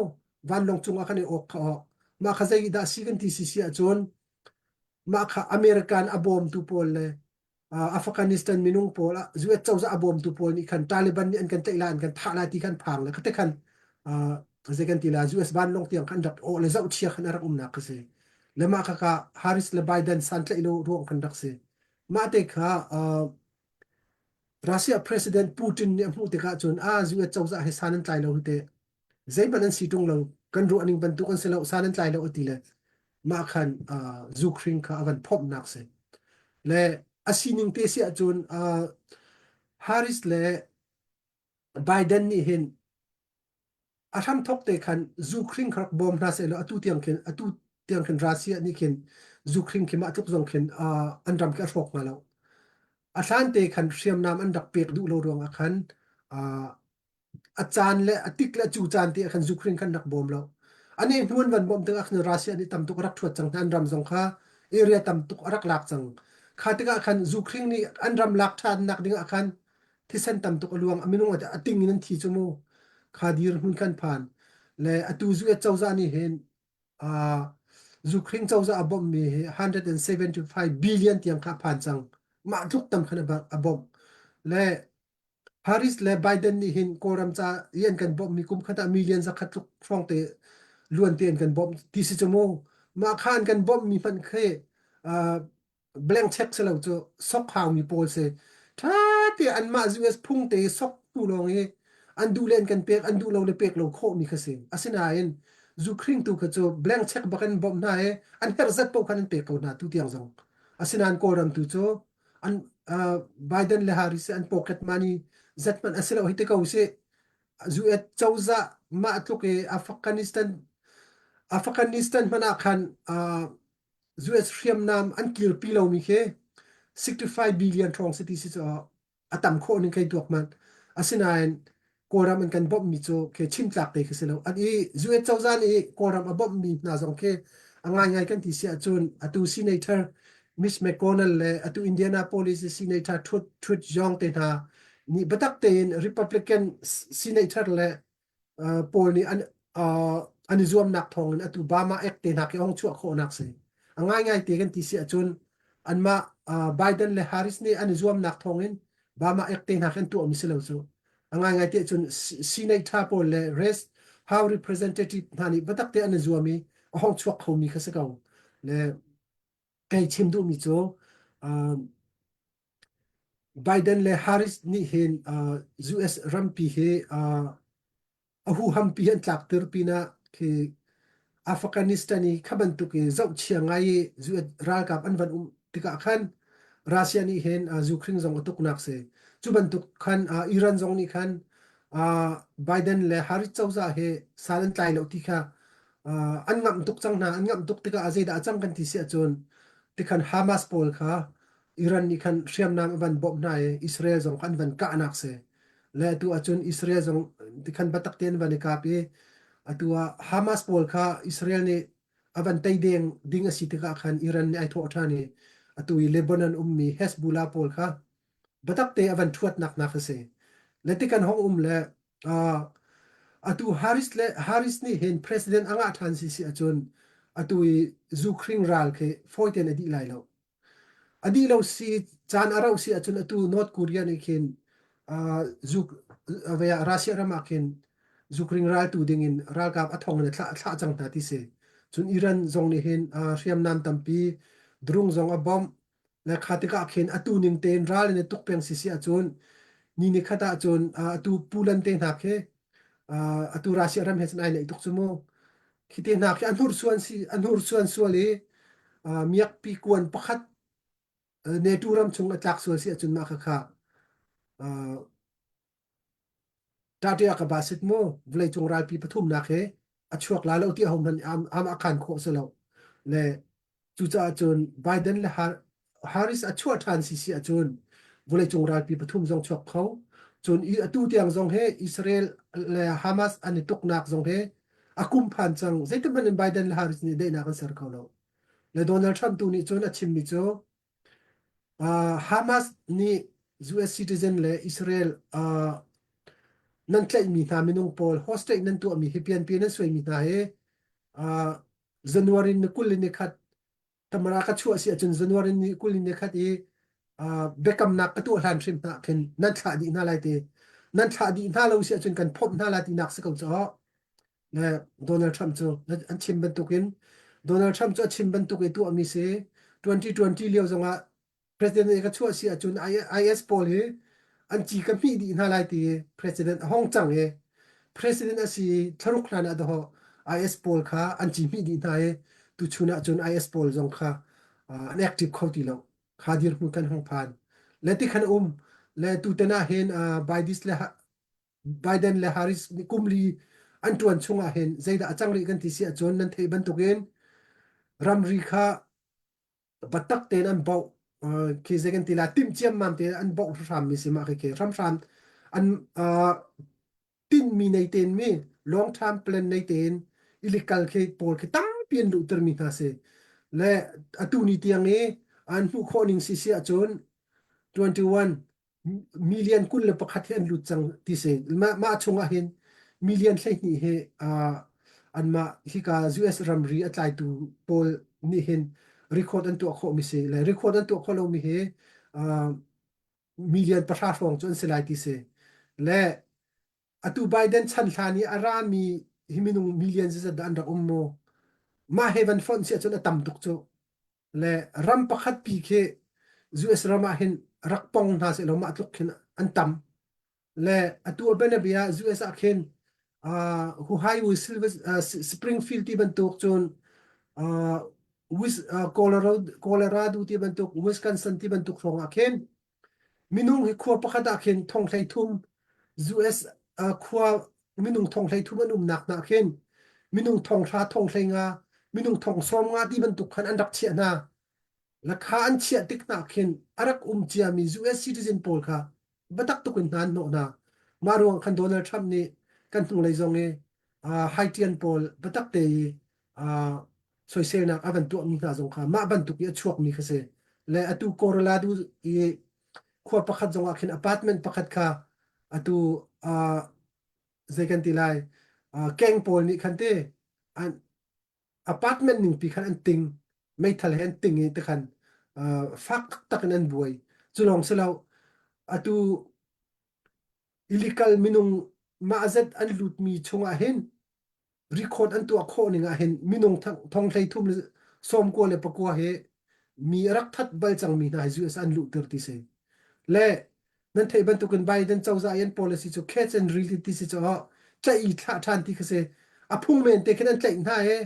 van long chunga khan e ok kha ma kha zaida si kan ti si sia chon ma kha American abom tu pol le Afghanistan minung pol zuet chawza abom tu pol ni khan Taliban ni an kan tela an kan thala ti kan phang la khate khan zekan ti la US ban long tiang kan dak o le zau chia khan arak na kase le ma kha Harris le Biden san tle lo ro kan dak se ma te kha Russia President Putin ni mu te kha chun zuet chawza he sanan tlai lo te zai ban an situng lo kan ro aning ban tu kan se lo sanan tlai lo ti le ma khan Ukraine kha avan phop nak se le asining te sia chun Harris le Biden ni hin atham thok te khan Ukraine khak bom na se lo atu tiang khen Russia ni khen Ukraine khima tuk jong khen andram ka thok ma lo athan te khan hriam nam an dak pek du lo rong a khan achan le atik le chu chan te khan Ukraine khan dak bom lo ani hnuan van bom te khan Russia ni tam tuk rak thuat chang andram jong kha area tam tuk arak lak chang khatika khan Ukraine ni andram lak than nak ding a khan thisan tam tuk luang aminung ating in thi chumu khadir hun kan phan le atu zu chawza ni hen Ukraine chawza abom mi 175 billion tiang kha phan chang ma thuk tam khana ba abom le Harris le Biden ni hin koram cha yen kan bom mi kum khata million za khatuk phong te luan ten kan bom ti si chumu ma khan kan bom mi phan khe blank check se lo chu sok haw mi pol se tha ti an ma US phung te sok tu long e an du len kan pek an du lo le pek lo kho mi khase asina en Ukraine tu kha chu blank check bakan bom na e an her zat po khan pe ko na tu tiang zong asina an koram tu chu an Biden le Harris an pocket money zat man asila hite ka use zuet chawza ma atluk e Afghanistan mana khan US hriam nam an kir pilo mi khe 65 billion thong city si cho atam kho ning kai tuak man asinain koram an kan bom mi cho ke chim tlak te kheselo an e zuet chawzan e koram abom mi na jong ke angai kan ti sia chun atu senator Miss McConnell le atu Indianapolis senator thut jong te na ni batak te Republican senator le pol ni an ani zuam nak thong in atu bama ek te nak ong chu kho nak se angai ngai te kan ti si achun anma Biden le Harris ni ani zuam nak thong in bama ek te nak en tu om silo chu angai ngai te chun Senate pol le rest how representative nani batak te ani zuami ong chu kho mi kha se ka le kai chim du mi chu Biden le Harris ni hin US rampi he ahu hampi an tlak ter pina ke Afghanistani khaban tu ke zau chia ngai zu ral kap an van tika khan Russia ni hen Ukraine zong tuk nak se chuban tuk khan Iran zong ni khan Biden le Harris chawza he salan tlai lo ti kha an ngam tuk chang na an ngam tuk tika azai da chang kan ti se chon tikhan Hamas pol kha Iran ni khan shriam nam van bob na e Israel zong khan van ka nak se le tu achun Israel zong tikhan batak ten van ka pe atua Hamas pol kha Israel ni avan tai ding asitika khan Iran ni ai tho thani atui Lebanon ummi Hezbollah pol kha batak te avan thuat nak se letikan hong le atu Harris ni hen president anga than si achun atui Ukraine ral ke foiten adi lai lo adi lo si chan arau si achun atu North Korea ni khin zuk avaya Russia rama khin Ukraine ral tu ding in ral kap athong ne thla chang ta ti se chun Iran zong ni hen riam nam tampi drung zong a bom le khatika khin atu ning ten ral ne tuk peng si achun ni ni khata achun atu pulan te na khe atu Russia ram hes nai le tuk chumo khite na khe anhur suan suali miak pi kuan pakhat ne turam chung atlak sual si achun ma kha kha tatia ka basit mo vlei chung ral pi pathum na khe achuak la lo ti hom nan am akan kho se lo le chu cha chun Biden le Harris achua than si achun vlei chung ral pi pathum jong chok kho chun I atu tiang jong he Israel le Hamas ani tuk nak jong he akum phan chang zaitam ban Biden le Harris ni de na kan sar kho lo le Donald Trump tu ni chun achim mi cho Hamas ni US citizen le Israel nan tlai mi na minung pol hostage nan tu mi hipian pi nan soi mi na he January ni kul ni khat tamara ka chu si achun January ni kul ni khat I bekam nak atu han trim na khen nan thla di na lai te nan thla di na lo si achun kan phop na la ti nak se ko cho le Donald Trump chu an chim ban tukin Donald Trump chu chim ban tukai tu ami se 2020 leo zonga president ka chu si achun IS poll he an chi ka mi di na lai ti president hong chang he president asi tharuk lana do IS poll kha an chi mi di na he tu chuna chun IS poll zong kha an active khoti lo khadir hu kan hong phan leti khan le tu tena hen Biden le Harris ni kumli an tuan chunga hen zaida achangri kan ti si achon nan thei ban tuken ramri kha batak ten an bau ke second tila tim chiam mam te an bau ram mi sima ke ram an tin mi nei ten mi long term plan nei ten illegal ke pol ke tam pian lu ter mi ta se le atu ni tiang e an hu khoning si achon 21 million kun le pakhat hian lu chang ti se ma chunga hin million hlei ni he an ma hi ka US ramri atlai tu pol ni hin record an tu kho mi se le record an tu kho lo mi he million pasha phong chon selai ti se le atu Biden chan thani arami himinung million za dan ra ummo ma heaven fon si chon atam tuk chu le ram pakhat pi khe US rama hin rakpong na se lo ma tluk khin antam le atu benabia US akhin hu hai wi silver Springfield ti bantuk chon Colorado ti bantuk Wisconsin ti bantuk rong akhin minung hi khua pakhat akhin thong thlai thum US khua minung thong thlai thum anum nak na khin minung thong tha thong thlai nga minung thong som nga ti bantuk khan an rak chia na la kha an chia tik na khin arak chia mi US citizen pol kha batak to kun nan no na maruang khan Donald Trump ni kan tung lai zong e Haitian pol batak te soisel na avan tu mi na zong kha ma ban tu ki chuak mi khase le atu Colorado I khwa pakhat zong akhin apartment pakhat kha atu zekan tilai keng pol ni khante อันอพาร์ตเมนต์หนึ่งปีคันอันติงไม่ทะเลอันติงอีตะคันฟักตักนันบวยจุลองสลาวอตูillegal minung maazat an lut mi chunga hen record an tu a kho ni nga hen minung thong thlei thum som ko le pakwa he mi rak that bal chang mi na ju an lut ter ti se le nan thei ban tu kan Biden chawza yan policy chu catch and release ti se cho chai thla than ti khase a phung men te khan tlai na he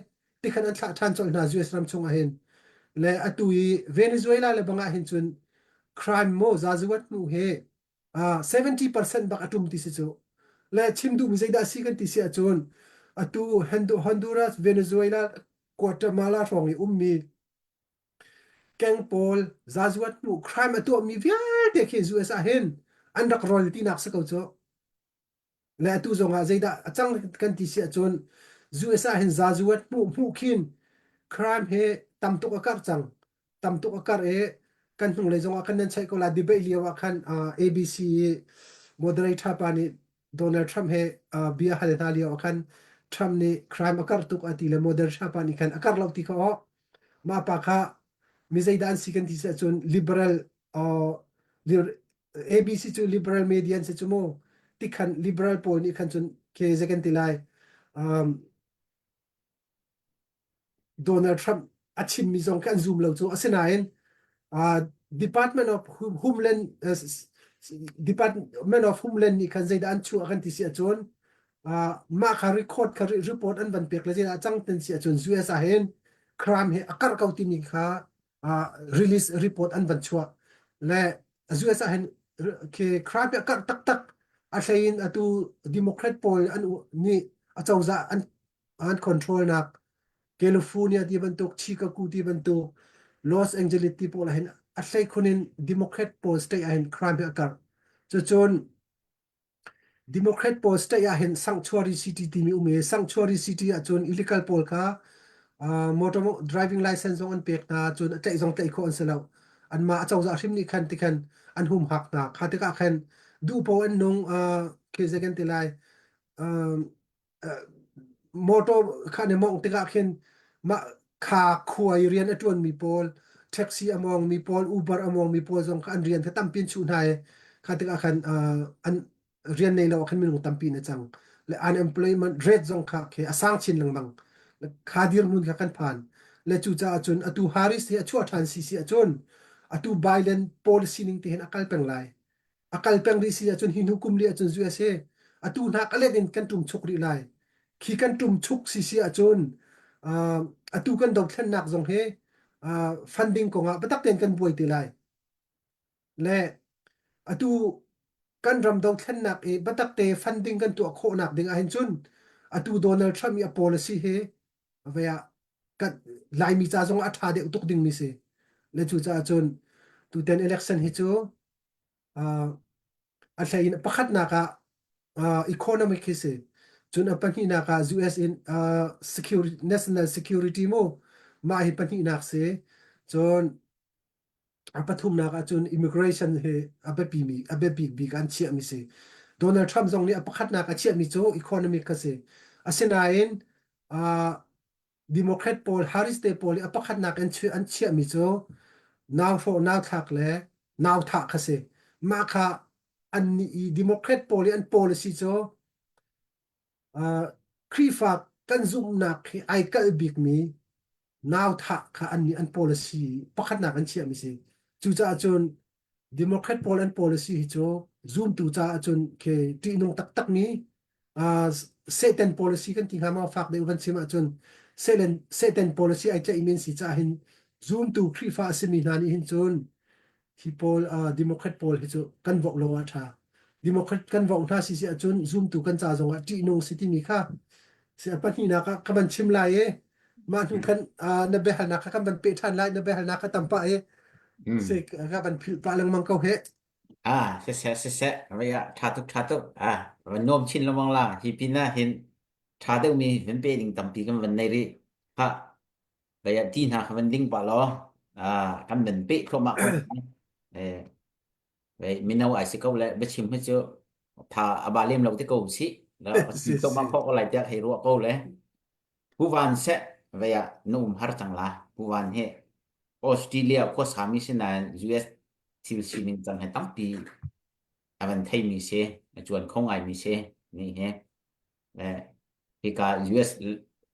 ti khan an thla than chol na ju ram chunga hen le atui Venezuela le banga hin chun crime mo zazuat nu he 70% bak atum ti se chu le chimdu mi zaida si kan ti se achon atu Honduras Venezuela Guatemala rongi ummi keng pol zazuat nu crime atu mi vial te ke USA hen andak royalty nak sa ko cho le atu zonga zaida achang kan ti se achon USA hen zazuat mu khin crime he tam to akar chang tam to akar e kan hung le zonga kan nan chai ko la debate liwa khan ABC moderator pani Donald Trump he bia hal na liwa khan Trump ni crime akar tuk ati le moderator pani khan akar law ti ko ma pa kha mi zaida an sikan ti sa chun liberal ABC chu liberal media se chu mo ti khan liberal pol ni khan chun ke second ti lai um, Donald Trump achim mi zong kan zoom lo chu asenain Department of Homeland Department of Homeland ni kan zaida an chu akan ti si achon ma kha record kha report an ban pek la jena chang ten si achon US a hen crime he akar kauti ni kha release report an ban chua le US a hen ke crime akar tak tak a thain atu Democrat poll an ni a chawza an control nak California ti bantuk Chicago ti bantuk Los Angeles ti pola hen atlay kunin Democrat poll state ahen crime akar chon Democrat poll state ahen sanctuary city ti mi ume sanctuary city a chon illegal poll ka motor driving license on pek na chon atlay zong tlay ko an salaw an ma achawza hrim ni khan ti khan an hum hak na khati ka khan du po an nong ke second ti lai motor khane mong te ka khen ma kha khuai rian atun mi pol taxi among mi pol uber among mi pol jong kan rian tam pin chu nai khate ka khan an rian nei lo khan min tam pin chang le unemployment rate jong kha ke asang chin lang mang le khadir mun kha kan phan le chu cha chun atu haris he chu than si si achun atu Biden policy ning te hen akal peng lai akal peng ri si achun hin hukum li achun zu ase atu na kalet in kan tum chukri lai khi kan tum chuk si si achun atu kan dok thlen nak jong he funding ko nga batak ten kan buai ti lai le atu kan ram dok thlen nak e batak te funding kan tu kho nak ding a hin chun atu Donald Trump ya policy he avaya kat lai mi cha jong a tha de utuk ding mi se le chu cha chun tu ten election hi chu a thain pakhat na ka economic hi se chun a pani na ka US in security national security mo ma hi pani nak se chon apathum na ka chun immigration he abepi mi abepi bi kan chia mi se Donald Trump jong ni apakhat na ka chia mi cho economic ka se asenain Democrat poll Harris te poll apakhat na kan chia mi cho now for now thak le now thak ka se ma kha an ni Democrat poll an policy cho krifa kan zum na khi ai kal big mi now tha kha an ni an policy pakhat na kan chia mi se chu cha chun Democrat poll and policy hi cho zoom tu cha chun ke ti nong tak tak ni certain policy kan ti ha ma fak de kan chima chun certain policy ai cha imen si cha hin zoom tu krifa simi na ni hin chun hi poll Democrat poll hi chu kan vok lo a tha Democrat kan vok tha si si chun zoom tu kan cha zonga ti nong si ti mi kha se pa ni na ka ban chim lai e ma tu kan na be hal na ka kan ban pe than lai na be hal na ka tam pa e se ka ban phil pa lang mang ko he se ya thatu nom chin lo mong la hi pin na hin thatu mi ven pe ding tam pi kan van nei ri ha ya tin ha kan ding pa lo kan ben pe kho ma ko vậy mình đâu ai sẽ câu lại bất chim hết chưa thà bà liêm lâu tới câu xí đó se câu mà se khó có lại tiếc hay ruộng câu lấy puvan se veya num har changla puvan he Australia ko sami sina US til sinin chang he tampi avan thai mi se chuan khong ai mi se ni he hi ka US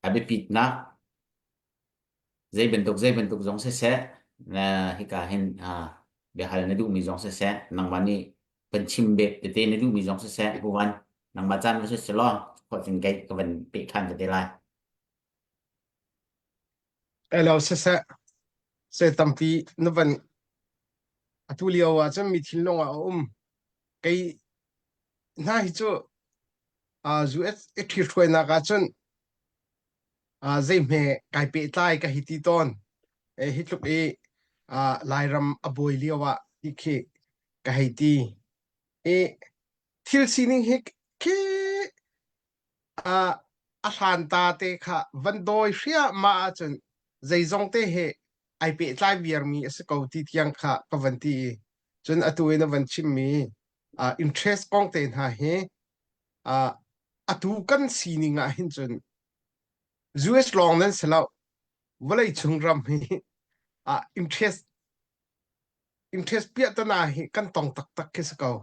abipit na zai bentuk zong se na hi ka hen be hal na du mi zong se nang mani penchim be te na du mi zong se puvan nang ma chan se lo ko tin gai ka van pe khan te lai elo se tampi nuvan atulia wa cham mi thil longa kai na hi chu zu et thil thoi na ka chun zai me kai pe tai ka hiti ton hi tluk lairam aboi liwa hi khe ka hiti thil sining hi ke a hlan ta te kha van doi hria ma chun zai zong te he ai pe tlai viar mi as ko ti tiang kha ka van ti chun atuina van chim mi interest kong te na he atu kan sininga hin chun US long nan selo walai chungram hi interest pia ta na hi kan tong tak tak ke sakau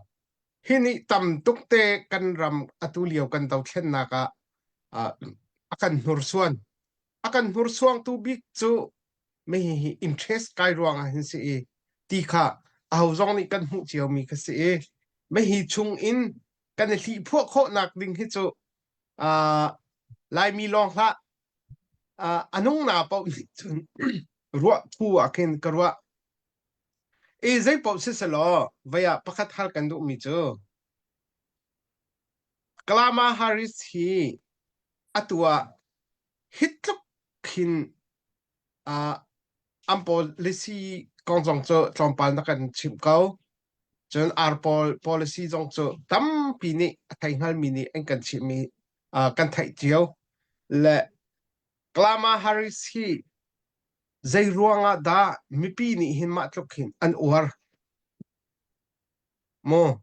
hini tam tuk te kan ram atuliau kan tau thlen na ka akan nur suan akan nur suang tu big chu me hi interest kai ruang a hin si ti kha au zong ni kan hu chiao mi ka si me hi chung in kan li pho kho nak ding hi chu lai mi long ha anung na pau ni chun ruwa thu a ken karwa zai pau se se lo vaya pakhat hal kan du mi chu Kalama Harris hi atua hitluk hin policy kong zong cho chompal na kan chim kau chon policy zong cho tam pi ni thai hal mi ni an kan chim mi kan thai chiao le Kalama Harris hi zai ruanga da mi pi ni hin ma tluk hin an war mo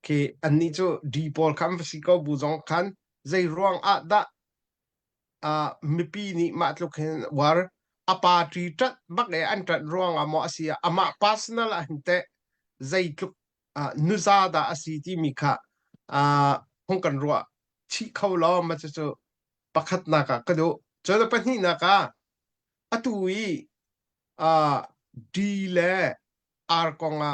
ke an ni cho di pol kam si ko bu zong khan zai ruang da mi pi ni ma tluk hin war apa tri tat bak e an tat ruang amo asia ama personal a hinte zai tluk nuza da asi ti mi kha hong kan ruwa chi khau lo ma chu pakhat na ka kadu chodo pani na ka atui di le ar konga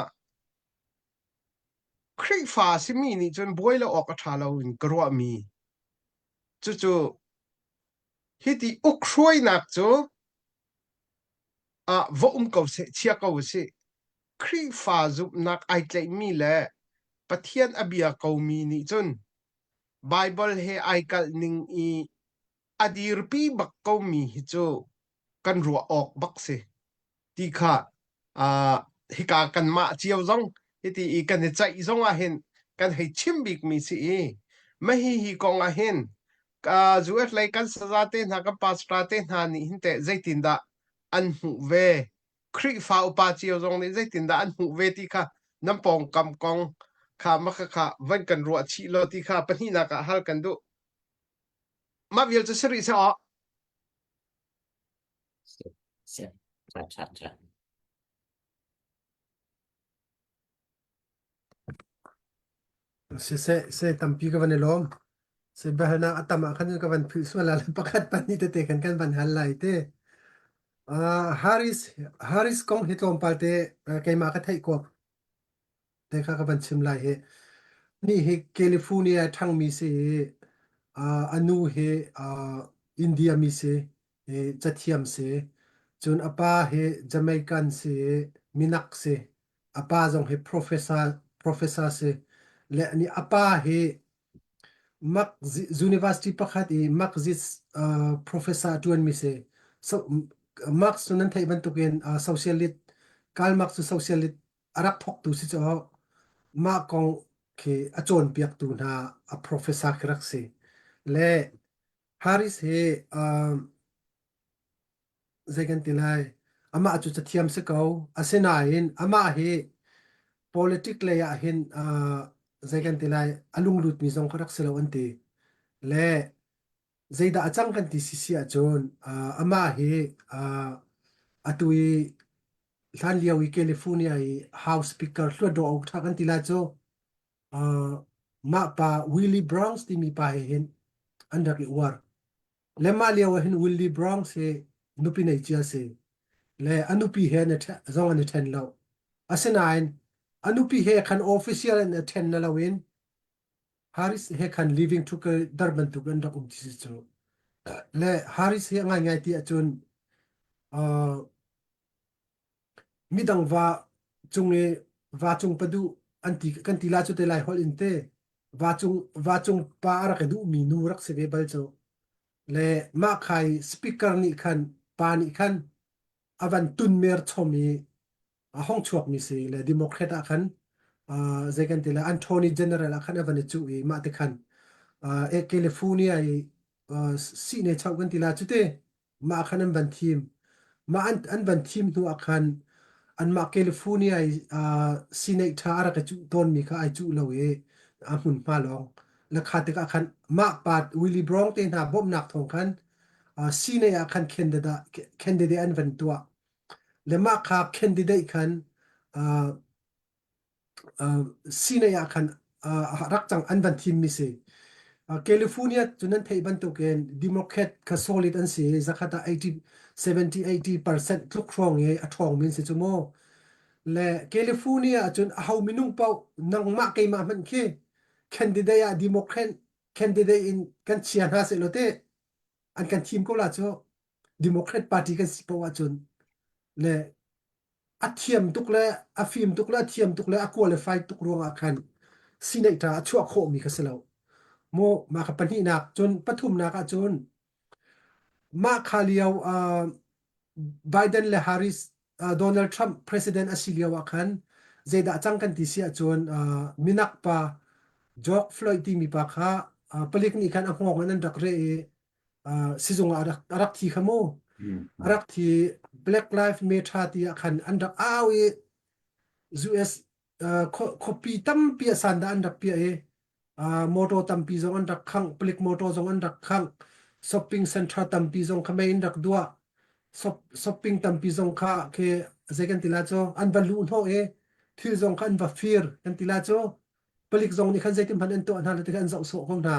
khrei fa simi ni chon boila ok thalo in karwa mi chu hiti ukhroi nak chu vo ko se chia ko se khrei fa zup nak ai tlai mi le pathian abia ko mi ni chun bible he ai kal ning adir pi bak ko mi hi chu kan ruwa ok bak se ti kha hika kan ma chiao zong hiti kan chai zong a hen kan hei chim bik mi si ma hi kong a hen zuat lai kan sajate na ka pastate na ni hinte zaitin da an hu ve khri fa upa chiao zong ni zaitin da an hu ve ti kha nampong kam kong kha ma kha van kan ruwa chi lo ti kha pani na ka hal kan du ma vial chu sri sa se cha se tampi ka van lom se bahana atama khan ka van phil swala pakhat pani te kan van hal lai te Haris kong hitlom palte keima ka thai ko te kha ka van chim lai he ni he California thang mi se anu he India mi se chathiam se chun apa he Jamaican se minak se apa jong he professor se le ani apa he mak university pakhat makzis professor tuan mi se so marx tunan thai ban tuken socialit kal marx su socialit arak thok tu si cho ma kong ke achon piak tu na a professor krak se le Haris he zegan tilai ama achu chathiam se ko asena in ama he politic le ya hin zegan tilai alung lut mi zong krak se lo ante le zaida achang kan ti sisi a chon ama he atui than liawi California i house speaker hlo do ok tha kan ti la cho ma pa Willie Bronx ti mi pa he hin andak i war le ma liaw hin Willie Bronx he nupi nei chia se le anupi he na zong an ten lo asinain anupi he khan official an ten na lawin Haris he khan living to ka darban tu kan dakum ti chu le Haris he ngai ngai ti achun midang chunge chung padu anti kan ti la chu te lai hol inte chung pa ara ka du mi nu rak se be bal chu le ma khai speaker ni khan pa ni khan avan tun mer chomi a hong chuak mi se le democrat a khan zekan tila Anthony General a khan avan chu i ma te khan e California i si ne chau kan tila chute ma khan an ban team ma an ban team tu a khan an ma California i senator ara ka chu ton mi kha ai chu lo e a hun pa long la kha te ka khan ma pat Willie Bronx te na bom nak thong khan sine a khan candidate an van tua le ma kha candidate khan sine a khan rak chang an van team mi se California chunan thei ban to ken democrat ka solid an se zakhata 70-80% tluk rong e a thong min se chumo le California chun a hau minung pau nang ma ke ma man ke candidate a democrat candidate in kan chian ha se lote an kan team ko la cho democrat party kan si pau a chun le a thiam tuk le a phim tuk le a thiam tuk le a qualified tuk ruang a khan senator a chua kho mi ka selo mo ma ka pani nak chun pathum na ka chun ma khaliaw Biden le Harris Donald Trump president asilia wa khan zeda chang kan ti sia chun minak pa George Floyd ti mi pa kha palik ni khan angong an dak re sizong arak thi khamo arak thi Black Lives Matter ti khan andak awi US copy tam pia sanda andak pia moto tampi zong andak khang plik moto zong andak khang shopping center tampi zong khamai andak dua shopping tampi zong kha ke zekan tila cho an balu no thil zong khan va fear kan tila cho plik zong ni khan zaitim phan an to an hala te kan zau so khom na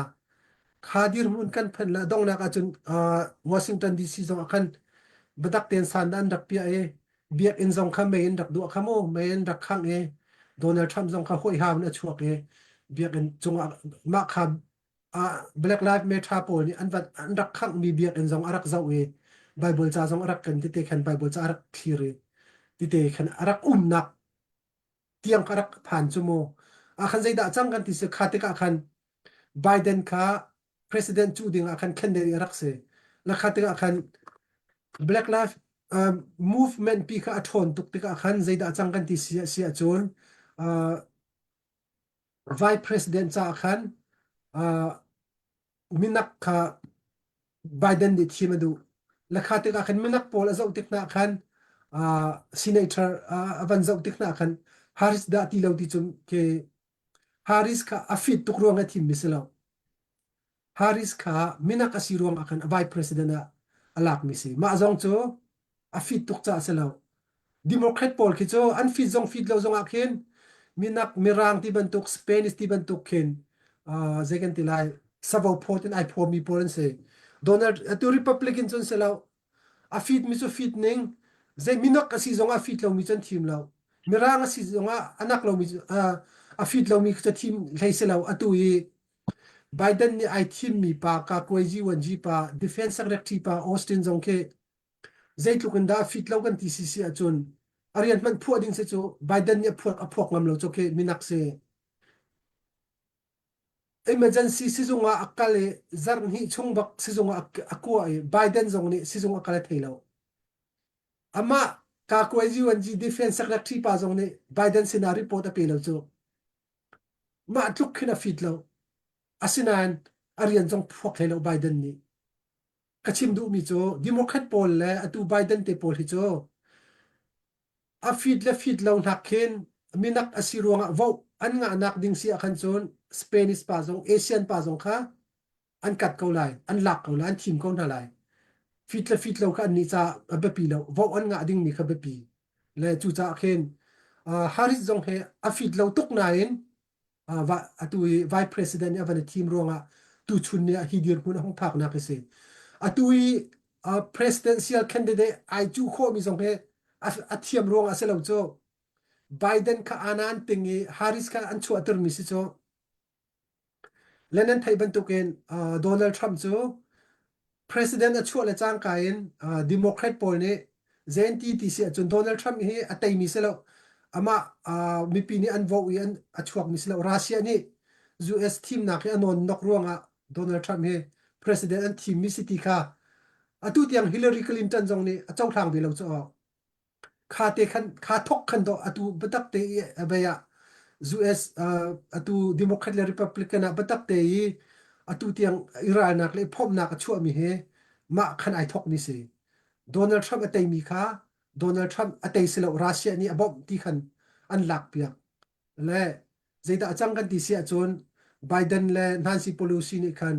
khadir mun kan phan la dong na ka chun Washington DC zong khan badak ten san dan dak pia biak in zong kha mai dak du khamo mai dak khang Donald Trump zong kha hoi ha na chuak biak in chung ma kha Black Lives Matter pol ni an dak khang mi biak in zong arak zau Bible cha zong arak kan ti te khan Bible cha arak thire ti te khan arak nak tiang arak phan chumo a khan zaida chang kan ti se khate ka khan Biden kha president chu ding a khan candidate arak se la khate ka khan Black Lives movement pi kha athon tuk te ka khan zaida chang kan ti sia chon vice president cha khan minak kha Biden di thimadu la khate ka khan minak pol azau tikna khan senator avan zau tikna khan Harris da ti lo ti chum ke Harris kha afit tuk ruang a thim miselo Harris kha minak asiruang akan vice president alak misi ma zong cho afit tuk cha selo democrat pol ki cho an fit zong fit lo zong akhen minak mirang ti bantuk Spanish ti bantuk ken zekan ti lai savo potin I for mi polen se Donald to Republican chon selo afit mi so fit ning ze minok asi zong afit lo mi chan thim lo mirang asi zong anak lo mi afit lo mi cha thim leiselo atui Biden ni ai thim mi pa ka koiji wanji pa defense secretary pa Austin zong ke zaitluk da fit lo kan TCC achun arian man phu ding se chu Biden ni phok ngam lo cho ke minak se emergency sizunga akale zarni chungbak sizunga akwa Biden zong ni sizunga akale thailo ama ka koiji wanji defense secretary pa zong ni Biden sina report a pelo chu ma tluk khina fit lo asinan arian jong phok thelo Biden ni kachim du mi cho democrat pol le atu Biden te pol hi cho a fit lo nakhen minak asiruanga vo an nga nak ding si akhan chon Spanish pa zong Asian pa zong kha an kat ko lai an lak ko lai an thim ko na lai fit lo ka ni cha ba pi lo vo an nga ding mi kha ba pi le chu cha khen haris jong he a fit lo tuk na in va atui vice president ya van team ronga tu chun ne hi dir kun hong phak na ke se atui presidential candidate ai chu kho mi jong he a thiam ronga se lo cho Biden ka anan tingi Harris ka an chu atur mi si cho lenan thai ban tuken Donald Trump chu president a chu le chang kain democrat pol ne zenti ti si chun Donald Trump hi atai mi se lo ama mi pi ni an vo wi an a chuak mi se lo Russia ni US team na ke anon nok ruanga Donald Trump he president an team mi city kha atu tiang Hillary Clinton jong ni a chau thang bi lo cho kha te khan kha thok khan do atu batak te abaya US atu Democrat le Republican a batak te i atu tiang Iran nak le phom nak chu mi he ma khan ai thok ni se Donald Trump atei mi kha Donald Trump atei selo Russia ni abom ti khan an lak pia le zeida achang kan ti sia chon Biden le Nancy Pelosi ni khan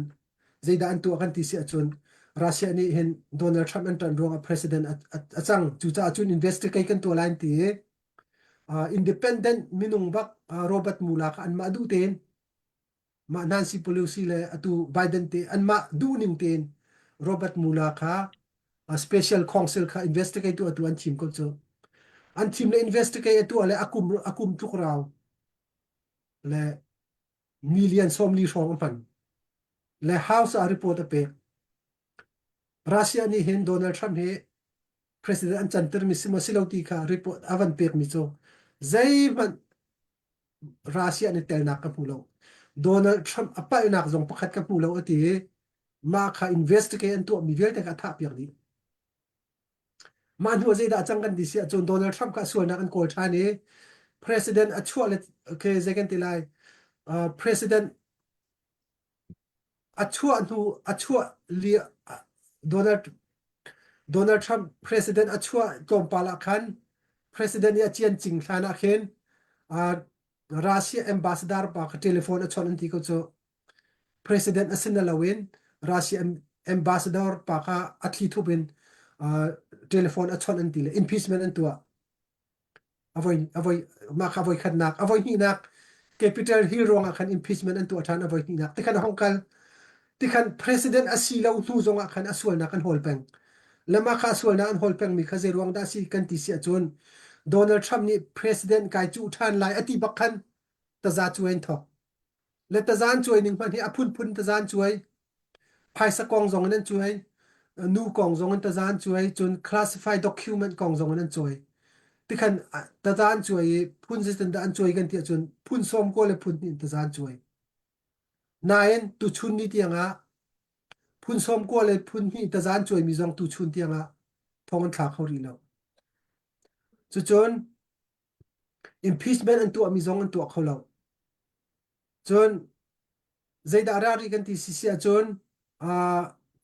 zeida an tu kan ti sia chon Russia ni hen Donald Trump an tan rong a president achang chu cha chun investigate kan to line ti independent minung bak Robert Mueller an ma du ten ma Nancy Pelosi le atu Biden te an ma du ning ten Robert Mueller kha special counsel kha investigate tu atu an team ko cho an team le investigate tu ale akum tuk raw le million somli shong pan le house a report a pe Russia ni hen Donald Trump he president an chanter mi simo siloti kha report avan pek mi cho zai man Russia ni tel nak ka pulo Donald Trump apa nak jong pakhat ka pulo ati ma kha investigate an tu mi vel te ka tha piak ni man hu zai da chang kan di sia chon Donald Trump ka sual nak an kol tha ni president a chua le ke second tilai president a chua li Donald Trump president a chua tom pala khan president ya chian ching thana khen Russia ambassador pa ka telephone a chon an ti ko cho president asin lawin Russia ambassador pa ka athi thupin telephone a chon an ti le impeachment an tua avoid ma kha avoid khat nak avoid ni nak capital hill rong a khan impeachment an tua than avoid ni nak ti khan hongkal ti khan president asilo tu zonga khan aswal na kan holpeng lama kha aswal na an holpeng mi khaze ruang da si kan ti si achon Donald Trump ni president kai chu than lai ati bakhan ta za chuin tho le ta zan chuai ning man hi phun ta zan chuai phaisa kong zong nan chuai nu kong zong an ta zan chuai chun classified document kong zong nan chuai ti khan ta zan chuai phun system da an chuai kan ti chun phun som ko le phun ni ta zan chuai nain tu chun ni tianga phun som ko le phun hi ta zan chuai mi zong tu chun tianga thong an thla khori lo chu chon impeachment an tu mi zong an tu kholo chon zaida arari kan ti si sia chon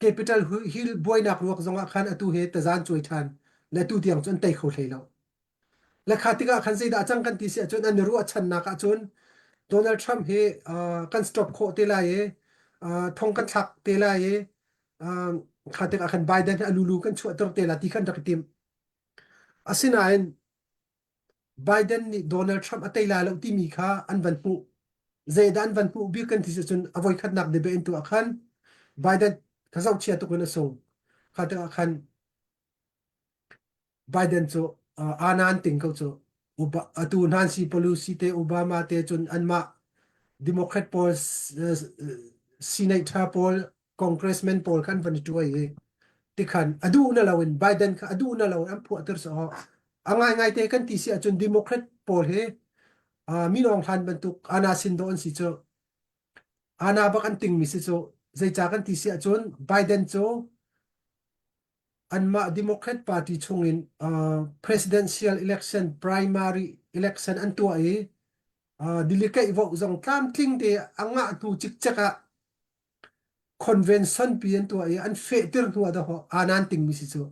capital hill boy nak ruak zonga khan atu he ta zan chuai than le tu tiang chon tai kho thei lo le khatika khan zaida achang kan ti sia chon an ru achan na ka chon Donald Trump he kan stop kho te la ye thong kan thak te la ye khatika khan Biden alulu kan chu tor te la ti khan rak tim asinain Biden ni Donald Trump atai la lo ti mi kha an van pu zaidan van pu bi kan ti chun avoid khat nak de be into akhan Biden khazau chia to kana song khatika khan Biden cho anan ting ko cho atu Nancy Pelosi te Obama te chun anma Democrat poll senator poll congressman poll kan van tu ai ti khan adu na lawin Biden kha adu na lawin am pu ater so angai te kan ti si achun Democrat poll he mi nong han ban tu ana sin don si cho ana ba kan ting mi si cho zai cha kan ti si achun Biden cho anma Democrat Party chungin presidential election primary election an tu ai delicate vote zong tlam tling te anga tu chik chaka convention pian tu ai an fe tir tu da ho anan ting mi si chu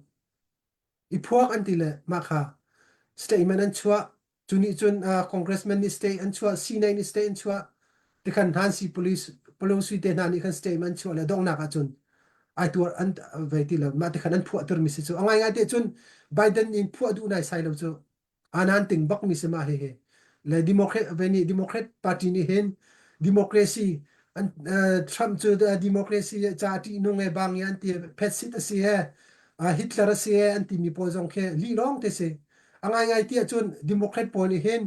I phuak an ti le ma kha statement an chua chuni chun congressman ni stay an chua C9 ni stay an chua ti khan Nancy Pelosi te na ni kan statement chu le dong na ka chun ai tur an ve ti lo ma te khan an phu tur mi si chu angai ngai te chun Biden in phu du nai sai lo chu anan ting bak mi se ma he le democrat ve ni democrat party ni hen democracy an Trump chu the democracy cha ti no nge bang yan ti pet sit si he Hitler si he an ti mi po jong khe li long te se angai ngai ti chun democrat po ni hen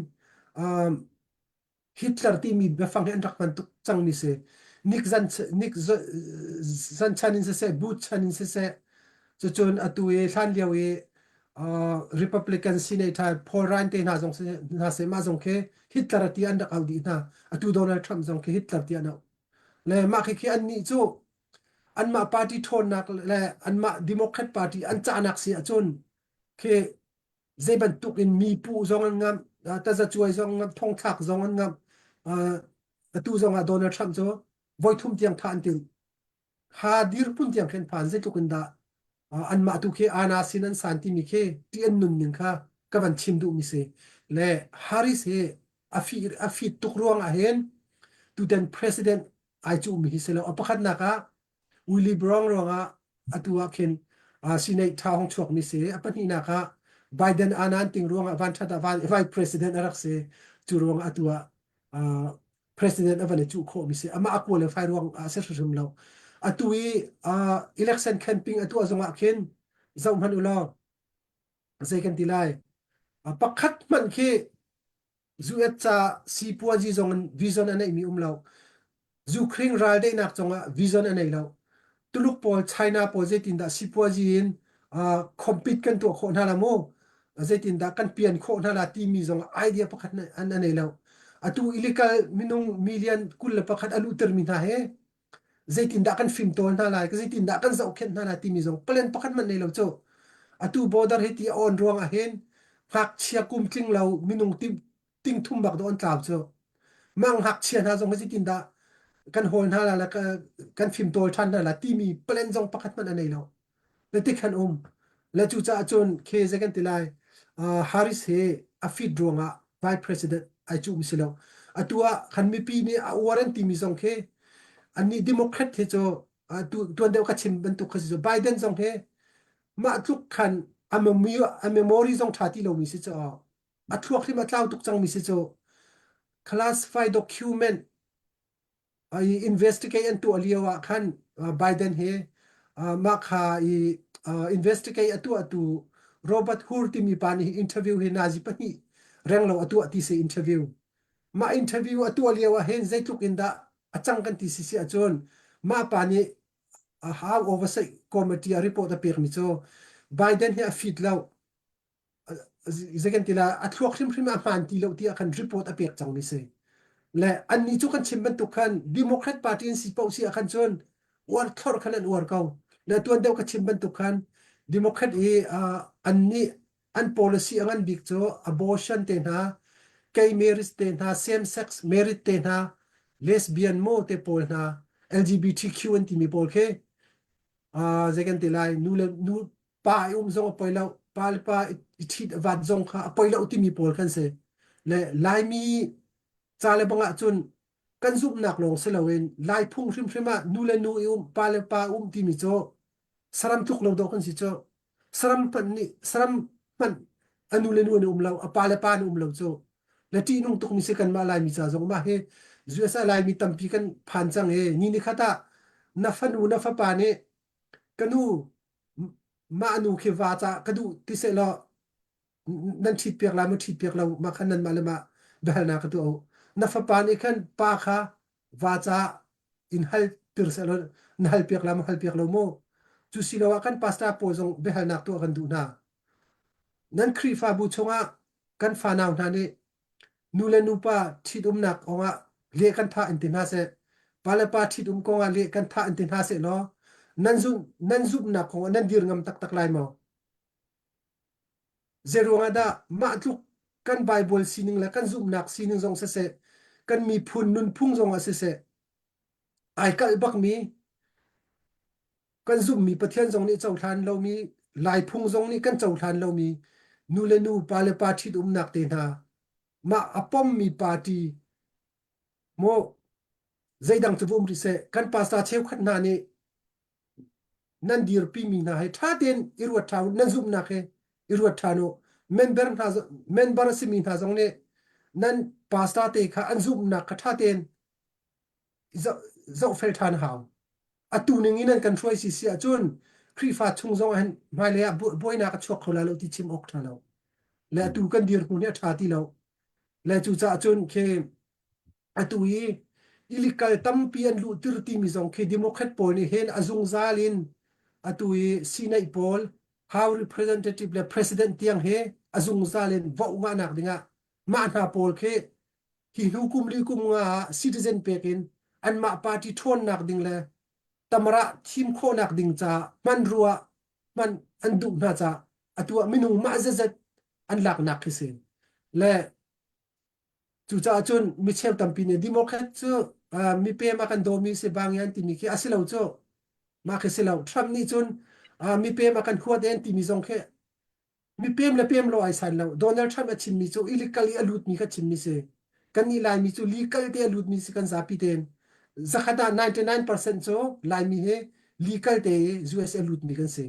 Hitler ti mi be fang en rak man tu chang mi se Nick zan chanin se boot chanin se chu chun atue hlan liao e Republican Senator Paul Ryan te na se ma jong khe Hitler ti an rak audi na atu Donald Trump jong khe Hitler ti an le ma khi an ni chu an ma party thon nak le an ma Democrat party an cha nak si chun khe zeban tuk in mi pu zong an ngam ta za chuai zong ngam thong thak zong an ngam tu zong a Donald Trump cho voi thum tiang than til ha dir pun tiang khen phan ze tukin da an ma tu khe ana sin an santi mi khe ti an nun ning kha ka ban chim du mi se le Harris he a fi tuk ruang a hen tu den president ai chu mi se lo apakhat na ka Willie Brown ronga atua khen sinai tha hong chuak mi se apani na ka Biden anan ting ruang avan thata vice president arak se chu ruang atua president avale chu kho mi se ama akole fai ruang se sum lo atui election camping atua zonga khen zau man ulo second tilai pakhat man khe zuet cha sipua ji zong vision anai mi umlo Ukraine ral de nak chonga vision anai lo tuluk pol China project in da sipua ji in compete kan to kho na la mo zetin da kan pian kho na la ti mi zong idea pakhat na an anei lo atu illegal minung million kul la pakhat alu termin ha he zetin da kan film tol na la ka zetin da kan zau khen na la ti mi zong plan pakhat man nei lo cho atu border he ti on ruang a hen hak chia kum tling lo minung tim ting thum bak don tlaw cho mang hak chia na zong zetin da kan hol na la kan film tol than na la ti mi plan zong pakhat man anei lo le ti khan le chu cha chon ke second tilai Harris he a fit dronga vice president ai chu misilo atua khan mi pi ni a warren ti mi zong ke ani democrat he cho tu de ka chim ban tu khasi zo Biden zong he ma tluk khan a memory zong thati lo mi si cho a thuak ri ma tlaw tuk chang mi si cho classified document ai investigate an tu aliwa khan Biden he ma kha I investigate atu Robert Hur ti mi pani interview he nazi pani renglo atu ati se interview ma interview atu aliwa hen zaituk inda achang kan ti si achon ma pani how oversight committee a report a pek mi cho Biden he a fit law second tila athlok hrim a man ti lo ti akan report a pek chang mi se le an ni chu kan chimban tu khan Democrat party in si pau si akan chon war thor khan an war kau le tuan deu ka chimban tu khan Democrat e an policy angan big cho abortion te na gay marriage te na same sex marriage te na lesbian mo te pol na LGBTQ an ti mi pol ke second te lai nu pa zong poila pa thit wat zong kha poila uti mi pol khan se le lai mi chale banga chun kan zup nak long se lawen lai phung hrim nu le nu pa le pa ti mi cho saram tuk lo do kan si cho saram pan anu le nu lo apa le pa nu lo cho le ti nung tuk mi se kan ma lai mi cha zong ma he zua sa lai mi tampi kan phan chang he ni ni khata na fa pa ne kanu ma anu khe wa cha kadu ti se lo nan thit pek la mo thit pek la ma khan nan ma le ma dal na ka tu na fa pa ne khan pa kha wa cha in hal tir se lo na hal pek la mo hal pek lo mo chu silawa kan pasta po jong behal nak to kan du na nan khri fa bu chonga kan fa naw na ni nule nupa thidum nak onga le kan tha antin ha se pale pa thidum ko nga le kan tha antin ha se lo nanzu nak ko nan dir ngam tak lai mo zero nga da ma tu kan bible sining la kan zum nak sining jong se kan mi phun nun phung jong a se ai kal bak mi kan zum mi pathian jong ni chau than lo mi lai phung jong ni kan chau than lo mi nu le nu pa le pa thit nak te na ma apom mi party mo zai dang chu um ri se kan pasta cheu khat na ni nan dir pi mi na hai tha ten irwa thau nan zum na khe irwa thano member si mi na jong ne nan pasta te kha an zum na kha tha ten zo fel than hau atu ning in kan throi si sia chun khri fa chung zong han mai le boina ka chok khola lo ti chim ok thano le atu kan dir hu ne tha ti lo le chu cha chun khe atu yi illegal tampi an lu tir ti mi zong khe democrat pol ni hen azung zalin atu yi sinai pol how representative le president tiang he azung zalin vo nga nak dinga ma na pol khe hi lu kum li kum nga citizen pekin an ma party thon nak ding le tamara thim kho nak ding cha man ruwa man an du na cha atua minung ma zazat an lak nak khisin le chu cha chun mi cheu tampi ne democrat chu mi pe ma kan do mi se bang yan ti mi ki asilo chu ma khe silo tram ni chun mi pe ma kan khuat en ti mi zong khe mi pem le pem lo ai san lo Donald Trump a chim mi chu illegally alut mi ka chim mi se kan ni lai mi chu legal te alut mi se kan zapi ten zakhada 99% cho lai mi he legal te US alut mi kan se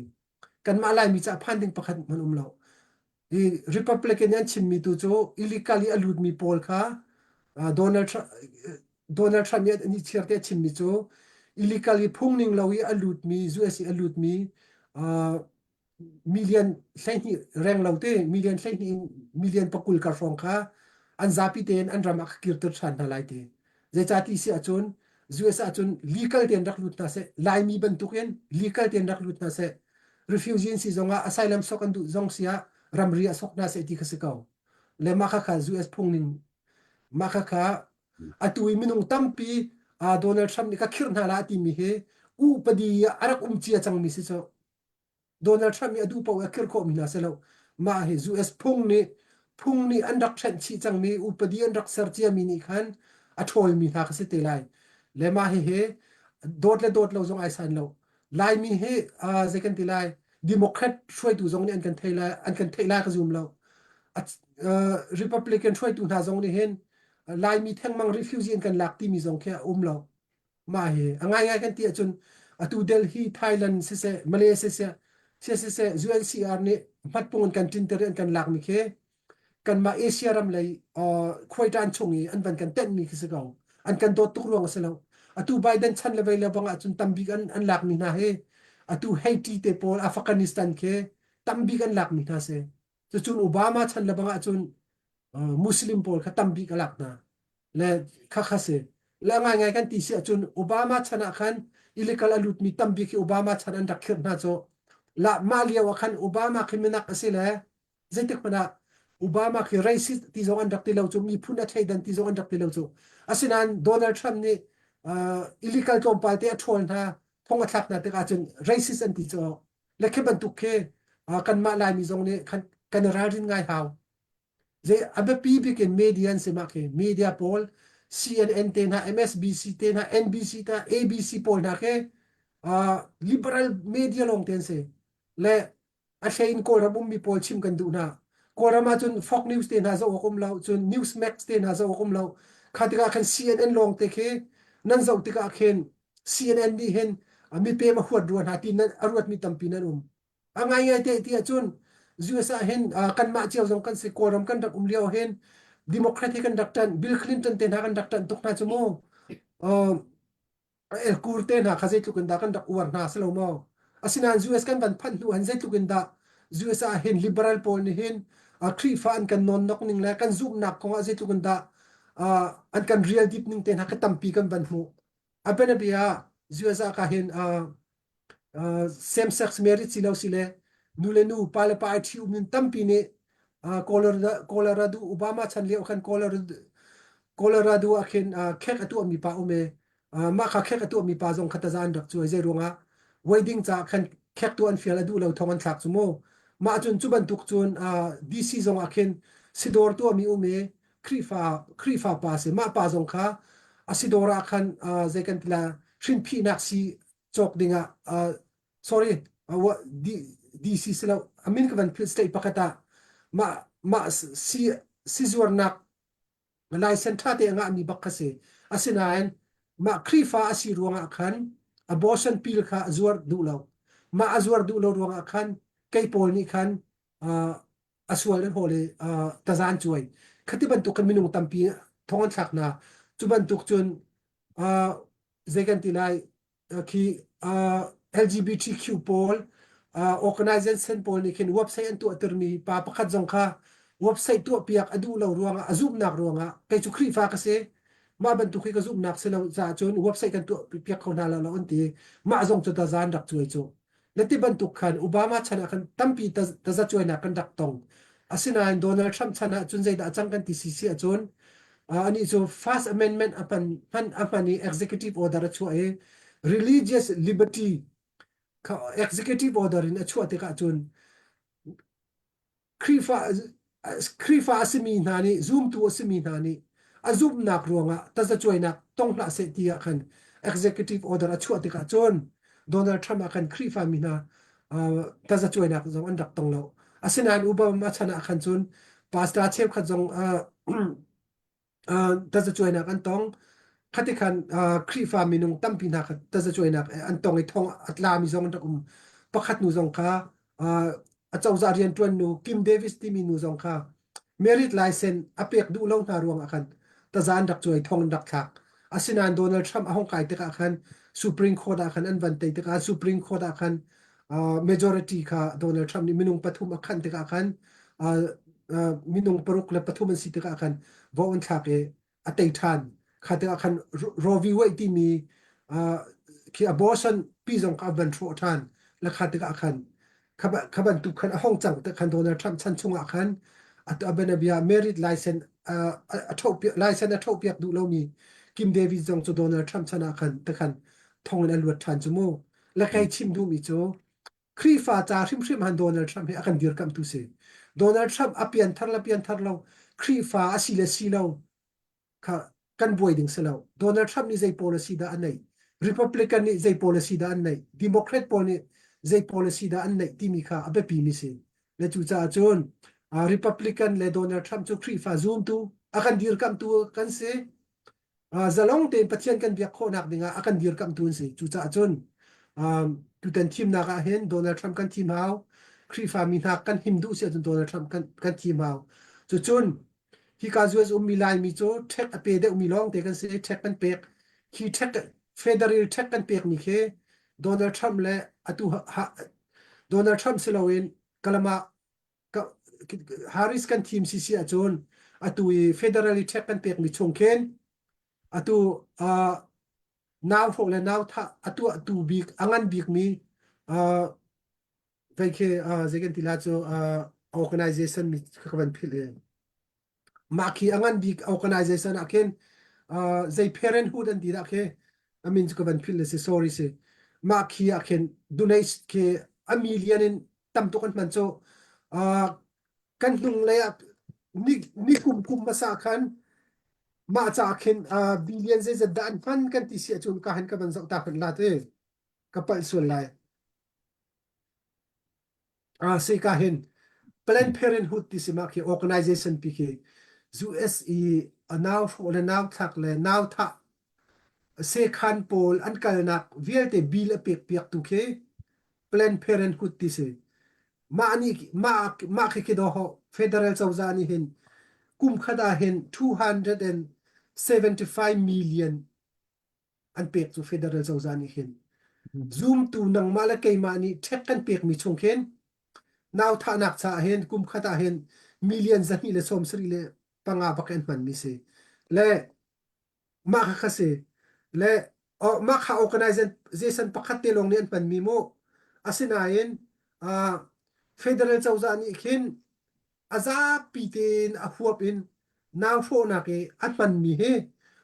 kan ma lai mi cha phanding pakhat man lo i Republican yan chim mi tu cho illegally alut mi pol kha Donald Trump ya ni cherte chim mi chu illegally phungning lo i alut mi US alut mi million hleni reng lote million hleni million pakul kar phong kha an zapi ten an ramak kirtur than na lai te je chati si achun US achun legal ten rak lut na se lai mi ban tuken legal ten rak lut na se refugee si zonga asylum sok an du zong sia ramri asok na se ti khasikau le makha kha US phungning makha kha atui minung tampi Donald Trump ni ka khir na la ti mi he u padi arak chia chang mi si so Donald Trump mi adu pau akir ko mina selo ma he US phung ni andak than chi chang mi upadi andak ser chia mi ni khan a thol mi tha khase te lai le ma he dot lo zong ai san lo lai mi he second ti lai democrat shoi tu zong ni an kan thaila ka zoom lo republican shoi tu na zong ni hen lai mi thang mang refugee an kan lak ti mi zong khe lo ma he angai kan ti achun atu Delhi Thailand se Malaysia se UNCR ni matpung kan tinter kan lak mi khe kan ma Asia ram lai khoi tan chungi an ban kan ten mi khisagau an kan dot tu ruang selo atu Biden chan level le banga chun tambi an lak mi na he atu Haiti te pol Afghanistan ke tambi kan lak mi na se chu chun Obama chan le banga chun Muslim pol kha tambi ka lak na le kha se la ngai kan ti sia chun Obama chana khan illegal alut mi tambi ki Obama chan an rakhir na cho la malia wa khan Obama khimena asile zaitek pana Obama ki racist ti zong an rakti lo chu mi phuna thaidan ti zong an rakti lo chu asinan Donald Trump ni illegal tom palte athol na thonga thak na te ka chun racist an ti cho lekhe ban tu khe kan ma lai mi zong ne kan rarin ngai haw je abe pi bi ke median se ma ke media poll CNN te na MSBC te na NBC ta ABC poll na ke liberal media long ten se le a thein ko rabum mi poll chim kan du na korama chun Fox News te na zo okum lau chun Newsmax te na zo okum lau khatika khan CNN long te khe nan zo tika khen CNN ni hen mi pe ma huat ruan hati nan arwat mi tampi nan angai te ti chun USA hen kan ma chiao zong kan se koram kan dak liao hen Democratic kan daktan Bill Clinton te na kan daktan tok na chumo el kurte na khazai tu kan da kan dak war na selo mo asinan US kan ban phan lu an zai tu kan da USA hen liberal pol ni hen khri fa an kan non nok ning la kan zoom nak ko a zai tu kan da an kan real deep ning ten ha ka tampi kan ban mu abena bia USA ka hen same sex marriage silo sile nule nu pala pa thiu min tampi ne Colorado Obama chan leo khan Colorado akhen khek atu mi pa ume ma kha khek atu mi pa jong khata zan dak chu je ronga wedding cha khan khek tu an fial adu lo thongan thak chu mo ma chun chu ban tuk chun DC jong akhen sidor tu mi ume khrifa pa se ma pa jong kha asidora khan zekan tla thin phi nak si chok dinga sorry DC selo amin ka van phil state pakata ma si zuar nak license tha te nga mi bakkase asinain ma krifa asi ruanga khan abortion pill kha azwar du lo ma azwar du lo ruanga khan kai pol ni khan aswal den hole tazan chuai khatiban tu kan minung tampi thongan thakna chuban tuk chun zegan tilai khi LGBTQ pol organization pol ni khin website an tu atermi pa pakhat jong kha website tu piak adu lo ruanga azum nak ruanga kai chu khri fa ka se ma ban tu khi ka zum nak se lo za chun website kan tu piak khona la lo anti ma jong chu ta zan dak chuai chu leti ban tu khan obama chana khan tampi ta za chuai na kan dak tong asina Donald Trump chana chun zai da chang kan TCC achun ani chu first amendment apan han apani executive order chu e religious liberty executive order in achu te ka chun krifa asimi nani zoom tu asimi nani azum nak ruanga ta za choi nak tong la se tia khan executive order achu te ka chon Donald Trump khan krifa mina ta za choi nak zong andak tong lo asina Obama chana khan chun pasta chep kha jong ta za choi nak an tong khati khan krifa minung tampi na khat ta za choi nak an tong I thong atla mi zong ta pakhat nu zong kha achau za rian tuan nu Kim Davis ti mi nu zong kha merit license apek du long na ruang akhan ta zan dak choi thong dak thak asinan Donald Trump ahong kai te ka khan Supreme Court akhan an van te ka Supreme Court akhan majority kha Donald Trump ni minung pathum akhan te ka khan minung paruk le pathum an si te ka khan vo an thak e atei than khate akhan Roe v Wade ti mi ki abortion pi zong ka ban tho than la khate ka akhan khaban tu khan ahong chang te khan Donald Trump chan chunga khan at abenabia merit license license a thopiak du lo mi Kim Davis jong chu Donald Trump chana khan te khan thongen alwat than chu mo la kai chim du mi chu krifa cha hrim han Donald Trump he akan dir kam tu se Donald Trump apian thar lo krifa asile silo kha kan boyding selo Donald Trump ni zai policy da anai Republican ni zai policy da anai Democrat pol ni zai policy da anai timi kha abe pi mi se le chu cha chon Republican le Donald Trump chu krifa zoom tu akan dir kam tu kan se zalong te pathian kan biak kho nak dinga akan dir kam tu se chu cha chon tu ten team na ka hen Donald Trump kan team hau krifa mi na kan him du se Donald Trump kan team hau chu chun hi ka zuas milai mi cho thek ape de long te kan se thek kan pek hi thek federal thek kan pek ni khe Donald Trump le atu Donald Trump se lawin kalama Harris kan team CC achon atu federal thek kan pek mi chongken atu now ho le now tha atu big angan big mi vai khe zegen tila cho organization mi kaban phile maki angan big organization aken zai parenthood and dira ke amin ko ban phil se sorry se maki aken donate ke a million in tam to kan man cho kan hung le ni kum masa khan ma cha aken billion ze dan fan kan ti si chun ka han ka ban zau ta kan la te kapal sul lai se ka hen Planned Parenthood ti si maki organization pk USE now for the now thak le now tha se khan pol an kalnak vialte bill a pek pek tu ke Planned Parenthood ti se ma ani ma ke do ho federal chawzani hin kum khada hin 275 million an pek tu federal chawzani hin zoom tu nang mala kai mani thek kan pek mi chungkhen now tha nak cha hen kum khata hen million zani le som sri le panga baken man mi se le ma kha se le ma kha organization pakhat te long ni an pan mi mo asina yen federal chawzani khin aza piten a huap in now fo na ke atman mi he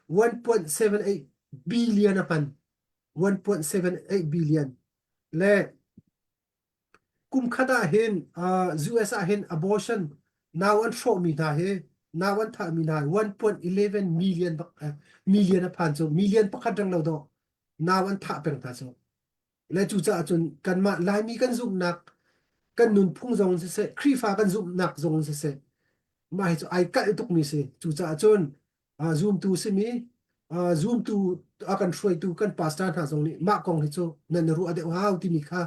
1.78 billion apan 1.78 billion le kum khada hen US a hen abortion now an show mi na he now an tha mi na 1.11 million million apan so million pakhat dang lo do now an tha peng ta so le chu cha chun kan ma lai mi kan zum nak kan nun phung zong se khrifa kan zum nak zong se mai cho ai ka tuk mi se chu cha chun zoom tu se mi zoom tu akan shoi tu kan pastor ha zong ni ma kong ni chu nan ru ade wow ti mi kha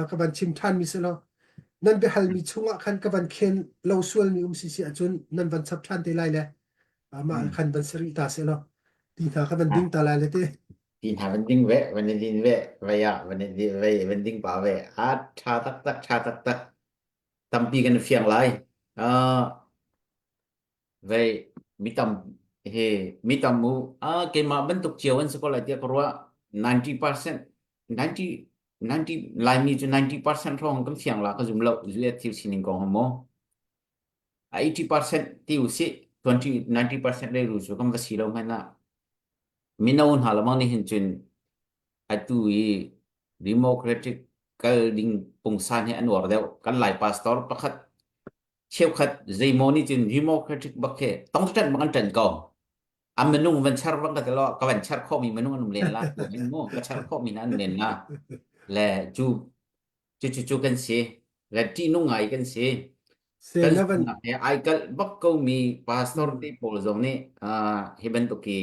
ka ban chim than mi se lo nan be hal mi chunga khan ka ban khen lo sual mi si si achun nan ban chap than te lai le ma khan ban sri ta se lo ti tha ka ban ding ta lai le te tin ha vending ve vending ve ve ya vending ve vending pa ve a cha tak tak tampi kan fiang lai về mi tâm he mi tâm mu cái mà bentuk chiều anh sekolah dia kerua 90% 90 90 lai mi tu 90% rong kan fiang la ka zum lo zu ya tiu sining kong mo 80% tiu si 20 90% le ru su kam va si lo mana minaun halamang ni hin chun atu i democratic kal ding pungsan he anwar deu kan lai pastor pakhat cheu khat zeimoni chin democratic bakke tong tan man tan ko menung van char bang ka lo ka van char kho mi menung anum len la tu hin mo ka char kho mi nan len na le chu kan si le ti nu ngai kan si se kan na ban na e ai kal bak ko mi pastor ti pol zong ni hi ben to ki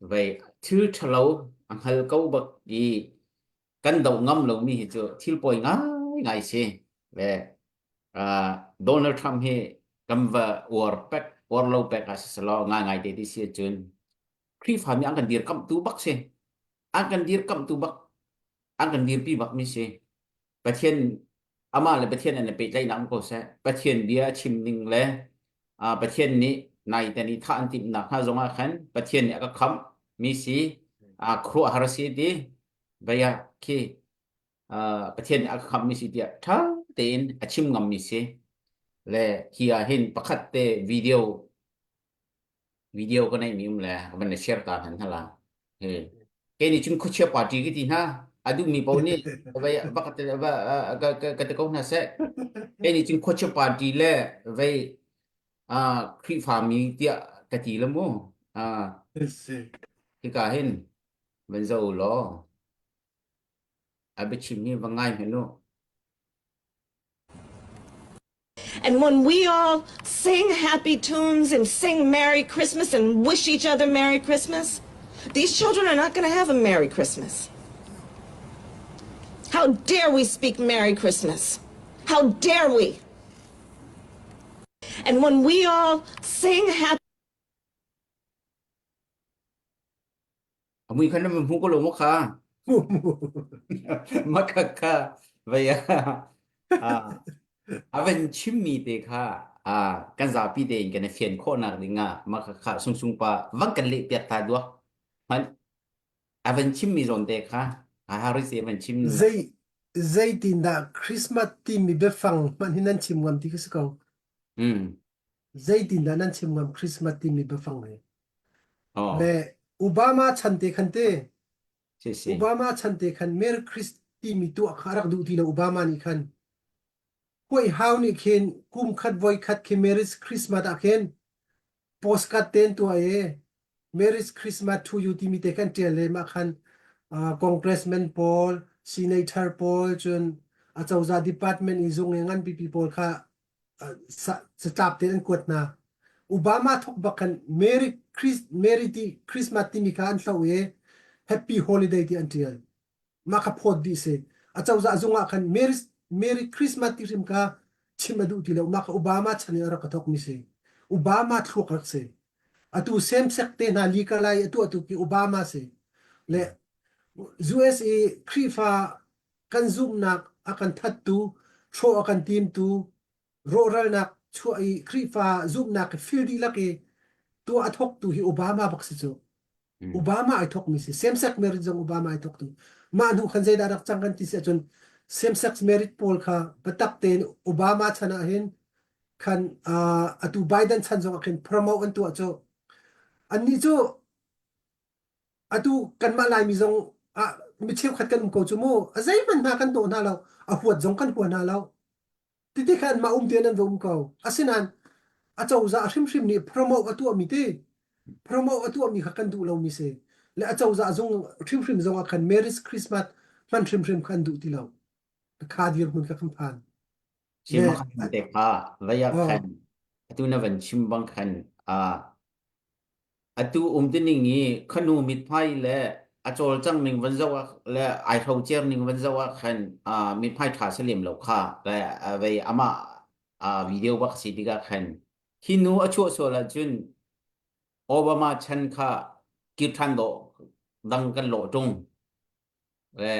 ve thu thalo ang hal ko bak i kan dau ngam lo mi hi chu thil poi ngai si le Donald Trump hi kam va war lo pek asalo ngai te ti si chun kri fa mi akan dir kam tu bak se akan dir kam tu bak akan dir pi bak mi se pathian ama le pathian an pe lai nang ko se pathian dia chim ning le pathian ni nai te ni tha an tim na ha zonga khan pathian ni aka kham mi si khru har si di baya ki pathian ni aka kham mi si dia tha ten achim ngam mi se le kia hin pakhat te video ko nai mi le ban share ta han hala he ke ni chung khu che party ki ti na adu mi pau ni vai bakat ba ka te ko na se ke ni chung khu che party le vai kri fa mi tia ka ti le mo se ki ka hin ban zo lo a be chim ni va ngai he no And when we all sing happy tunes and sing Merry Christmas and wish each other Merry Christmas, these children are not going to have a Merry Christmas. How dare we speak Merry Christmas? How dare we? And when we all sing happy mi khan mu ko lo mo kha mu mu makaka vaya aven chimmi te kha kan za pi te kan fian kho na ringa makaka sung sung pa wang kan le pya ta do man aven chimmi zon te kha hari se aven chim zai tin da Christmas ti mi be fang man hinan chim ngam ti kis ko zai tin da nan chim ngam Christmas ti mi be fang le oh le Obama chante khante si si Obama chante khan mer Christi mi tu akharak du ti na Obama ni khan koi how ni khen kum khat voi khat ke Merry Christmas a khen postcard ten tu e Merry Christmas to you ti mi te kan tele ma khan congressman Paul senator Paul chun a chawza department izung ngan pp Paul kha sa tap te an kot na Obama thok bakan Merry Christmas ti mi khan thaw e happy holiday ti antial ma kha phot di se a chawza azunga khan Merry Christmas ti rim ka chimadu ti lo ma kha Obama chani ara ka thok mi se Obama thok rak se atu same sex te na likalai atu ki Obama se le USA krifa kan zoom nak akan thattu tho akan team tu roral nak chu ai krifa zoom nak field di laki tu athok tu hi Obama baksi chu Obama ai thok mi se same sex marriage jong Obama ai thok tu ma nu khan zai da rak changkan ti se chun same sex marriage pol kha patak ten Obama chana hin khan atu Biden chan jong akin promote an tu acho ani chu atu kan ma lai mi jong mi cheu khat kan ko chu mo azai man na kan to na lo a huat jong kan huat na lo ti ti khan ma te nan vum ko asinan a chau za hrim hrim ni promote atu mi te promote atu mi kha kan du lo mi se le a chau za jong hrim hrim jong a khan Merry Christmas man hrim hrim khan du ti lo kha dir mun ka kham phan si le ma khan te kha vaya oh khan tu na van chim bang khan atu umtiningi khanu mitphai le achol chang ning vanzawa le ai thau cher ning vanzawa khan mitphai tha selim lo kha le ve ama video ba si diga khan hinu achu so la chun obama chan kha kirthan do dang kan lo tung le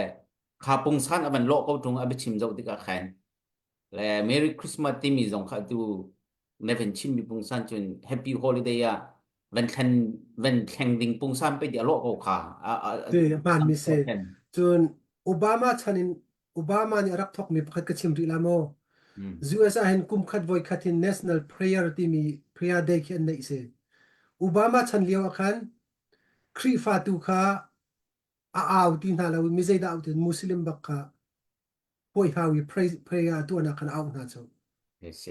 kha pung san aban lo ko tung abichim zo diga khan le merry christmas ti mi zong kha tu neven chin mi pung san chun happy holiday ya van khen ding pung san pe dia lo ko kha te man mi se khen chun Obama chanin Obama ni rak thok mi pakhat ka chim ri lamo USA hen kum khat voi khatin national prayer ti mi prayer day khi an nei se Obama chan liaw khan khri fa tu kha a aw ti na lo mi zai da out muslim bak kha poi hawi prayer tu na khan aw na chu yes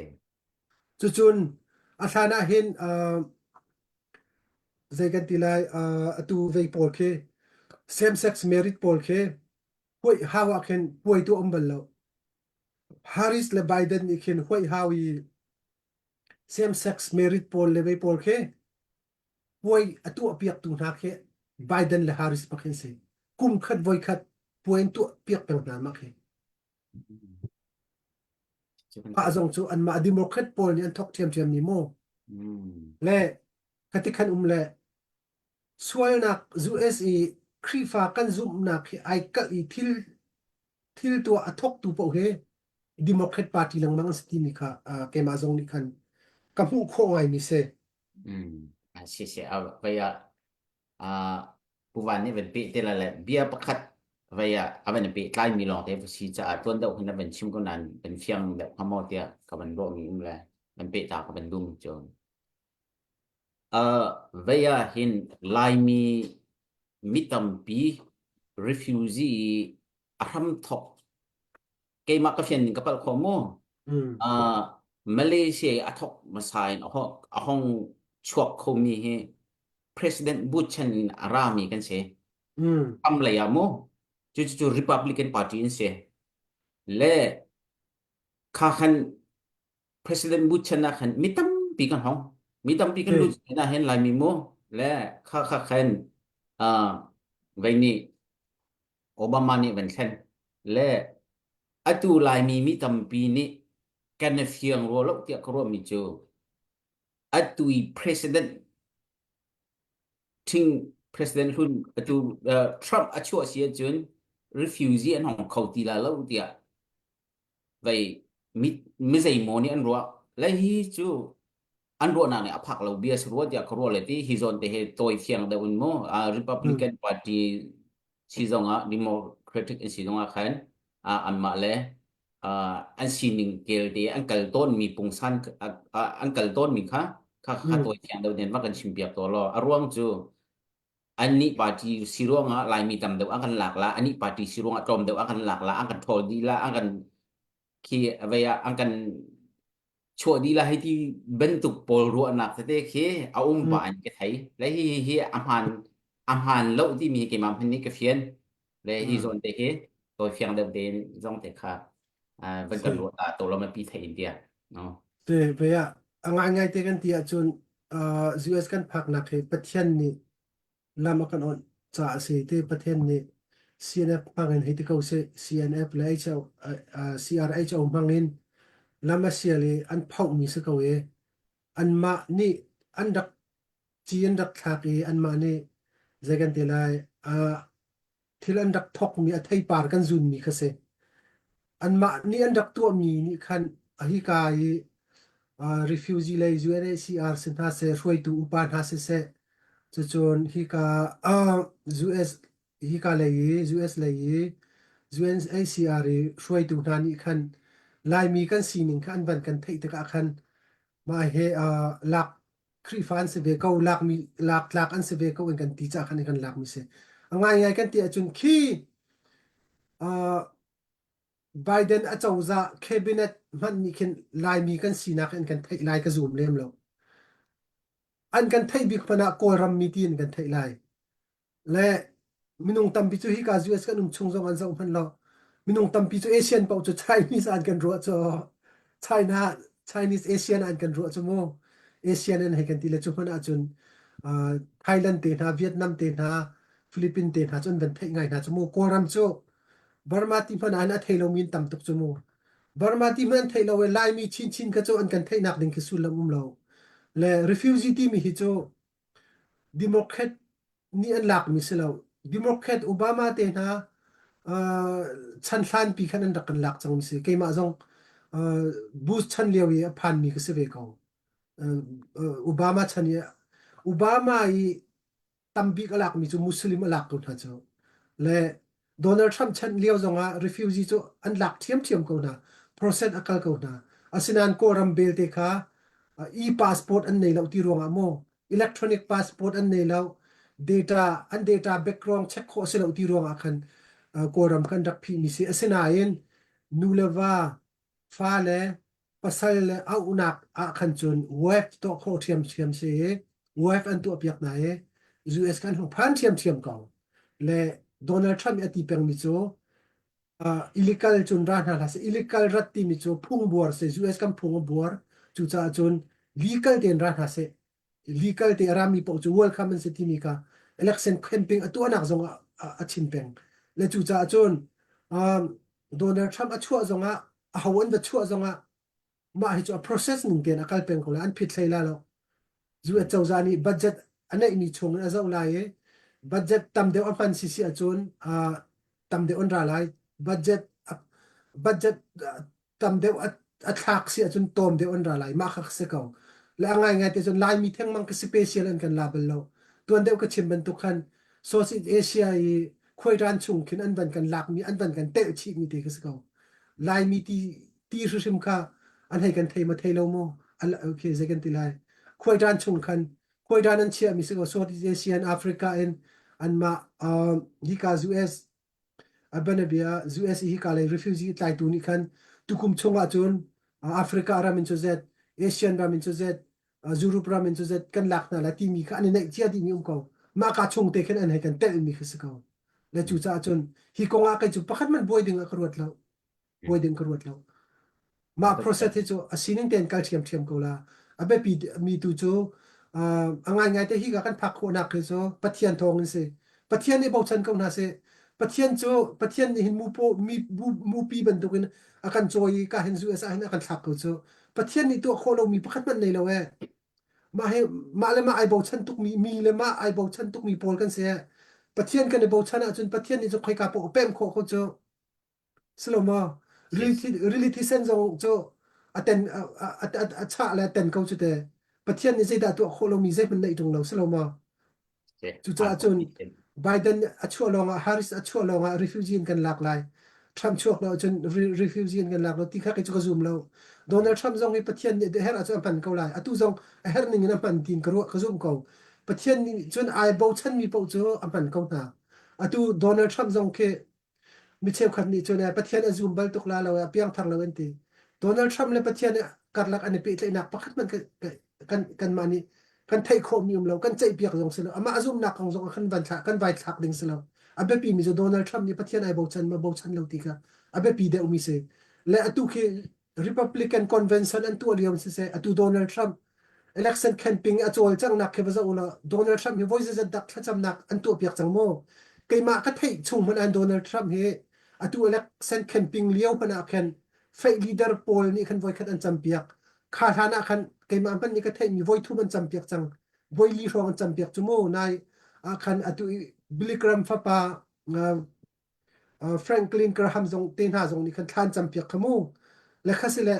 chu chun athana hen zai kan tilai atu vei por khe same sex marriage por khe poi hawa khen poi tu ombal lo Harris le Biden ni khen poi hawi same sex marriage por le vei por khe poi atu apiak tu na khe Biden le Harris pakhen se kum khat voi khat point tu piak peng na ma khe pa zong chu an ma democrat pol ni an thok thiam thiam ni mo le khati khan le sual nak USA khri fa kan zum na khi ai ka I thil tu athok tu po he democrat party lang mang sti mi kha ke ma zong ni khan ka mu kho ngai mi se谢谢啊vậy bu van ni ven pe te la le bia pakhat vậy aben pe tlai mi long te si cha tuan dau hin ben chim ko nan ben fiang le phamo tia ka ban ro mi le ben pe ta ka ben dum chon vậy hin lai mi mitam pi refugee aham thok ke ma ka fian ka pal kho mo Malaysia athok masain ahong chuak kho mi he President Bush and Arami kan se am la ya mo chu Republican Party in se le kha khan President Bush na khan mitam pi kan lu na hen la mi mo le kha khan vai ni Obama ni ven khan le atu lai mitam pi ni kan fiang ro lo tia ko mi chu atui President Ting President Hun atu Trump achu sia chun refugee an hong khau ti la lo tia vậy mi zai mo ni an ro la hi chu an ro na ne aphak lo bia ro tia ko ro le ti hi zon te he toi fiang da un mo Republican Party si zonga Democratic si zonga khan an ma le an sining kel te an kal ton mi pung san an kal ton mi kha toi fiang da den ma kan sim piak to lo arwang chu ani party sirong lai mi tam deu akan lakla ani party sirong atom deu akan lakla akan thol di la akan ki avaya akan chua di la hai ti bentuk pol ru anak te ke ba an ke thai le hi amhan lo ti mi ke mam ni ke fian le hi zon te ke toi fiang deu te zong te kha van kan ru ta to lo ma pi thai india no te be ya angai te kan tia chun US kan phak na khe pathian ni lama kan on cha se te pathian ni CNF pangen hiti ko se CNF le HO CRHO mangin lama siali an phau mi se ko e an ma ni an dak chi an dak thak e an ma ni zegan te lai thil an dak thok mi a thai par kan zun mi khase an ma ni an dak tu mi ni khan a hi kai refugee le UNHCR sin ha se roi tu upan ha se chu chon hi ka US hi ka le yi US le yi UNHCR roi tu na ni khan lai mi kan sining khan ban kan thei ta ka khan ma he lak khri fan se be ko lak an se be ko kan ti cha khan kan lak mi se angai kan ti chun khi Biden a chawza cabinet man ni khin lai mi kan sina kan thei lai ka zoom lem lo an kan thei bik pana ko ram mi tin kan thei lai le minung tam pi chu hi ka US kan chung zong an zong phan lo minung tam pi chu Asian pau chu Chinese an kan ro cho Chinese Asian an kan ro cho mo Asian an he kan ti le chu phana chun Thailand te na Vietnam te na Philippines te na chon ban thei ngai na chumu koram chu Burma ti man an a thelo min tam tuk chumu Burma ti man thelo we lai mi chin chin ka chu an kan thei nak ding ki sulam lo le refugee ti mi hi chu Democrat ni an lak mi selo Democrat Obama te na chan hlan pi khan an rak kan lak chang mi se ke ma zong Bush chan lewi a phan mi ka se ve ko Obama chan ya Obama i tambi alak mi chu Muslim alak tu na chu le Donald Trump chan leo zonga refugee chu an lak thiam thiam ko na process akal ko na asinan ko ram bel te kha e passport an nei lo ti ronga mo electronic passport an nei lo data background check ko se lo ti ronga khan ko ram kan dak phi mi se asina in nuleva fa le pasal le au unak a khan chun web to kho thiam thiam se web an tu piak na e US kan hong phan thiam thiam ko le Donald Trump ati peng mi chu illegal chun ra na se illegal rat ti mi chu phung bor se US kan phung bor chu cha chun legal ten ra na se legal te rami po chu welcome se ti mi ka election campaign atu anak zong a chin peng le chu cha chun Donald Trump a chua zonga a hawan da chua zonga ma hi chu a process ning ten akal peng ko la an phit thaila lo zu a chau zani budget anai ni chung a zo lai e budget tam de apan si si a chun tam de on ra lai budget budget tam de a thak si a chun tom de on ra lai ma khak se ko la ngai ngai te chun lai mi theng mang ka special an kan label lo tuan de ka chim ban tu khan Southeast Asia i khoi ran chung khin an ban kan lak mi an ban kan te chi mi te ka se ko lai mi ti sim kha an hai kan thei ma thei lo mo okay second ti lai khoi ran chung khan khoi ran an chia mi se ko Southeast Asia and Africa and ma hi ka US abanabia US hi ka le refugee tai tu ni khan tukum chonga chun Africa ra min chu zet Asian ra min chu zet Europe ra min chu zet kan lak na la ti mi kha ani nei chia ti mi ko ma ka chung te khan an hai kan tel mi khis ko le chu cha chun hi ko nga ka chu pakhat man boy ding a kharwat lo boy ding kharwat lo ma process he chu asinin ten kal thiam thiam ko la abe pi mi tu chu angai ngai te hi ga kan phak kho na ke so pathian thong se pathian ni bo chan ko na se pathian chu pathian ni hin mu po mu pi ban tu kin akan choi ka hin zu asa hin akan thak ko chu pathian ni tu kho lo mi pakhat man nei lo e ma he ma le ma ai bo chan tuk mi le ma ai bo chan tuk mi pol kan se pathian kan bo chan a chun pathian ni chu khoi ka po pem kho kho chu Sloma really sen zong cho aten a cha la ten ko chu te pathian ni zeda to kholo mi zai man nei tung lo Sloma chu cha chun Biden a chu longa Harris a chu longa refugee kan lak lai Trump chuak lo chun refugee kan lak lo ti kha ke chu zoom lo Donald Trump zong hi pathian ni de her a chu pan ko lai atu zong a her ning na pan tin ko ka zoom ko pathian ni chun ai bo chan mi po chu a pan ko na atu Donald Trump zong ke mi cheu khat ni chuna pathian a zoom bal tuk la lo piang thar lo en ti Donald Trump le pathian karlak ani pe tlai nak pakhat man kan mani kan thai kho mi lo kan chai piak jong selo ama azum nak jong kan van thak kan vai thak ding selo abe pi mi zo Donald Trump ni pathian ai bo chan ma bo chan lo ti ka abe pi de umi se le atu ke Republican convention an tu aliam se atu Donald Trump election campaign a chol chang nak ke baza ula Donald Trump hi voices at dak thacham nak an tu piak chang mo keima ka thai chung man an Donald Trump he atu election campaign liao pana khan fake leader poll ni khan voi khat an champiak kha thana khan keima pan ni ka thai mi voi thu man champiak chang voi li rong an champiak chumo nai a khan atu Billy Graham fa pa Franklin Graham zong ten ha zong ni khan than champiak khamu le khasile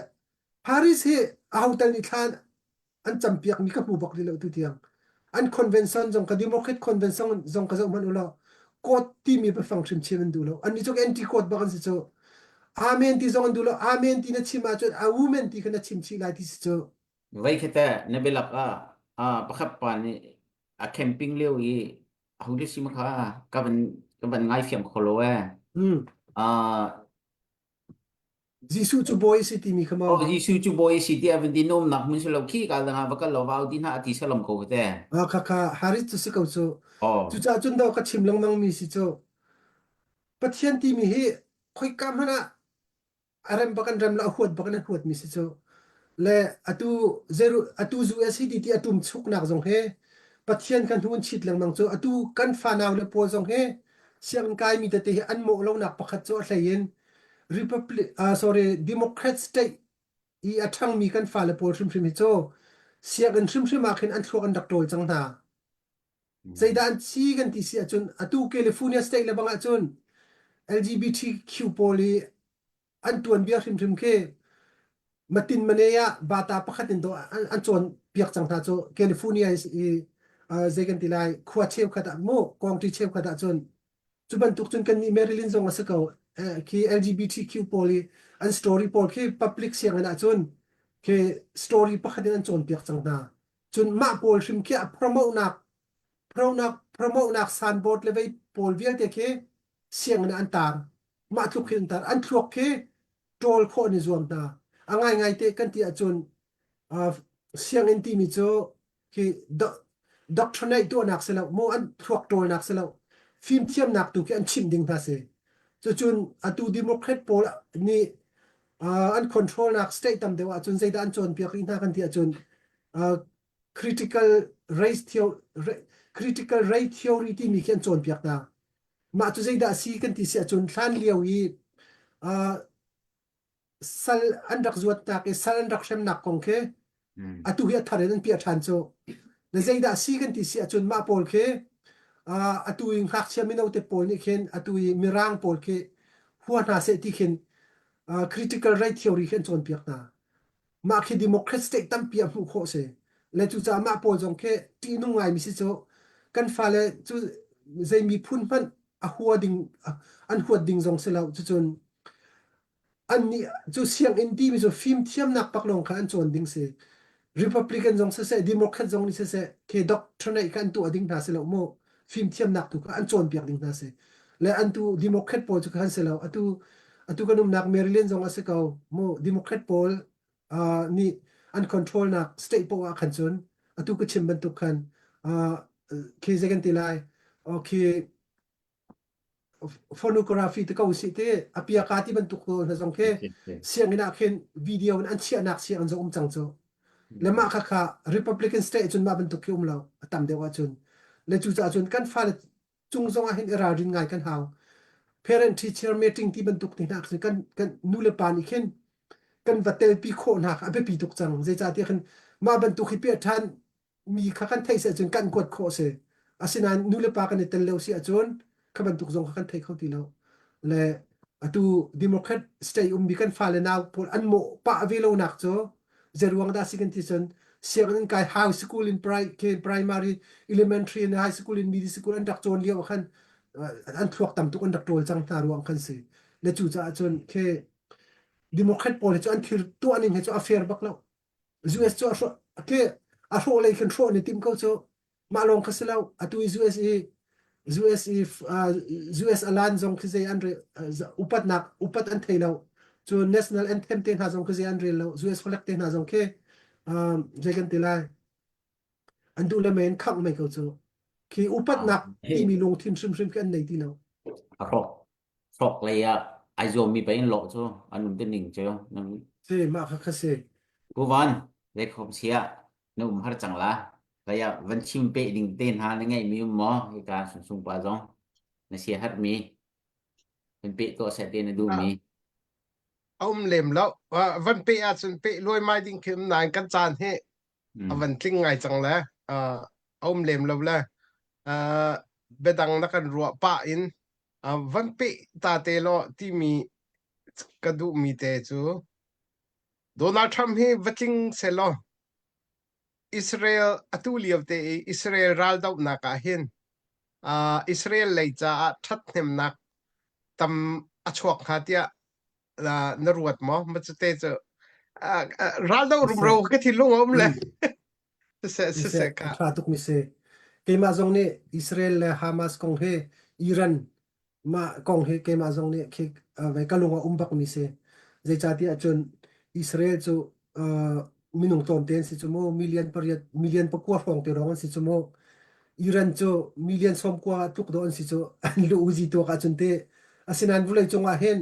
Paris he autal ni than an champiak mi ka pu bak li lo tu tiang an convention zong ka democrat convention zong ka zong man ulo court ti mi be function chimen du lo an ni chok anti court ba kan si cho amen ti zong an du lo amen ti na chima cho a woman ti kana chim chi lai ti si cho Vai khata nabilak pakhat pa ni a camping leo yi huli sim kha kaban ngai fiam kholo jisu chu boy si ti mi khama oh Jisu chu boy si ti aven di nom nak min selo ki ka nga ba ka lo wa din ha ati salam ko te kha haris tu si ko cho oh chu cha chun da ka chim lang mang mi si cho pathian ti mi hi khoi kam hana aram bakan ram la huat bakan huat mi si cho le atu zu SCDT atum chuk nak jong he pathian kan hun chit lang mang chu atu kan fa naw le pol zong he siang kai mi te an mo lo nak pakhat chu hlain republic sorry democrat state I athang mi kan fa le pol shrim shrim hi chu siang an shrim shrim a khin an thok an dak tol chang na zaida an chi kan ti sia chun atu California state le banga chun LGBTQ poli an tuan bia shrim shrim ke matin maneya bata pakhatin do an chon piak chang tha chu California is zegan tilai khwa cheu khata mo kong ti cheu khata chon chuban tuk chun kan ni Maryland zong asako ki LGBTQ poli an story pol ki public siang ana chun ke story pakhatin an chon piak chang na chun ma pol shim ki promote nak sanbot le vai pol vial te ke siang na an tar ma thuk khin tar an thuk ke tol kho ni zuam na angai ngai te kan ti achun siang in ti mi cho ki doctrinate to nak selo mo an thuak tol nak selo phim thiam nak tu ki an chim ding ta se cho chun atu democrat pol ni an control nak state tam dewa chun zai da an chon pia kin ta kan ti achun critical race theory ti mi kian chon piak na ma tu zai da si kan ti sia chun thlan liau hi sal andak zuat na ke sal andak shem nak kong ke atu hi thare nan pia than cho le zai da si kan ti sia chun ma pol ke atu ing khak chami no te pol ni khen atu mirang pol ke huwa na se ti khen critical right theory khen chon piak na ma khi democrat state tam pia hu kho se le chu cha ma pol jong ke ti nu ngai mi si cho kan fa le chu zai mi phun pan a huwa ding an huwa ding jong se lau chu chun an ni chu siang in ti mi zo phim thiam nak pak long kha an chon ding se Republican jong se Democrat jong ni se ke doctrine kan tu ading na se lo mo phim thiam nak tu ka an chon piak ding na se le an tu Democrat pol chu kan se lo atu kanum nak Maryland jong ase ka mo Democrat pol ni an control nak state po a khan chun atu ka chim ban tu khan ke second tilai okay phonography te ka usi te apia ka ti ban tu ko na jong ke siang ina khen video an chia nak siang zo chang cho le ma kha Republican state chun ma ban tu ki lo atam de wa chun le chu cha chun kan fa chung zong a hin era rin ngai kan haw parent teacher meeting ti ban tu ti nak kan nu le pa ni khen kan vatel pi kho na a be pi tuk chang je cha ti khan ma ban tu khi pe than mi kha kan thai se chun kan kot kho se asina nu le pa kan tel lo si a chun kha ban tuk zong kha kan thai kho ti lo le atu Democrat state bi kan fa le naw pol an mo pa ve lo nak cho zeruang da sikan ti chun siang kai high school in primary elementary and high school in middle school an dak chon liao khan an thuak tam tu an dak tol chang ta ruang khan se le chu cha chun ke Democrat pol chu an thir tu anin he chu affair bak lo US chu ke a ro le kan ro ni tim ko chu ma long khaslau atu US alan zong khizai andre upat an thailo chu national anthem ten ha zong khizai andre lo US flag ten ha zong ke jegan tilai andu le men khak mai ko chu ki upat nak ti mi long thim shrim shrim kan nei ti lo rok le ya ai zo mi pe lo cho anum te ning cho nang se ma kha kha se ku van le khom sia num har chang la la ya van chim pe ding ten ha le ngai mi mo hi ka sung sung pa zong na sia hat mi pen pe to se ten du mi lem lo van pe a chun pe loi mai ding khim nan kan chan he van tling ngai chang la lem lo la bedang na kan ruwa pa in van pe ta te lo ti mi ka du mi te chu Donald Trump he vating se lo Israel atuliav te Israel ral dau na ka hin Israel lei cha that nem nak tam achok khatia la naruat mo machte chu ral dau rum ro ka thilung om le se ka tra tuk mi se ke ma zong ne Israel le Hamas kong he Iran ma kong he ke ma zong ne ke ve kalunga umbak mi se zai cha ti achun Israel chu minung ton ten si chu mo million pakwa phong te rong si chu mo Iran chu million som kwa tuk don si chu an lu uzi to ka chun te asinan vulai chunga hen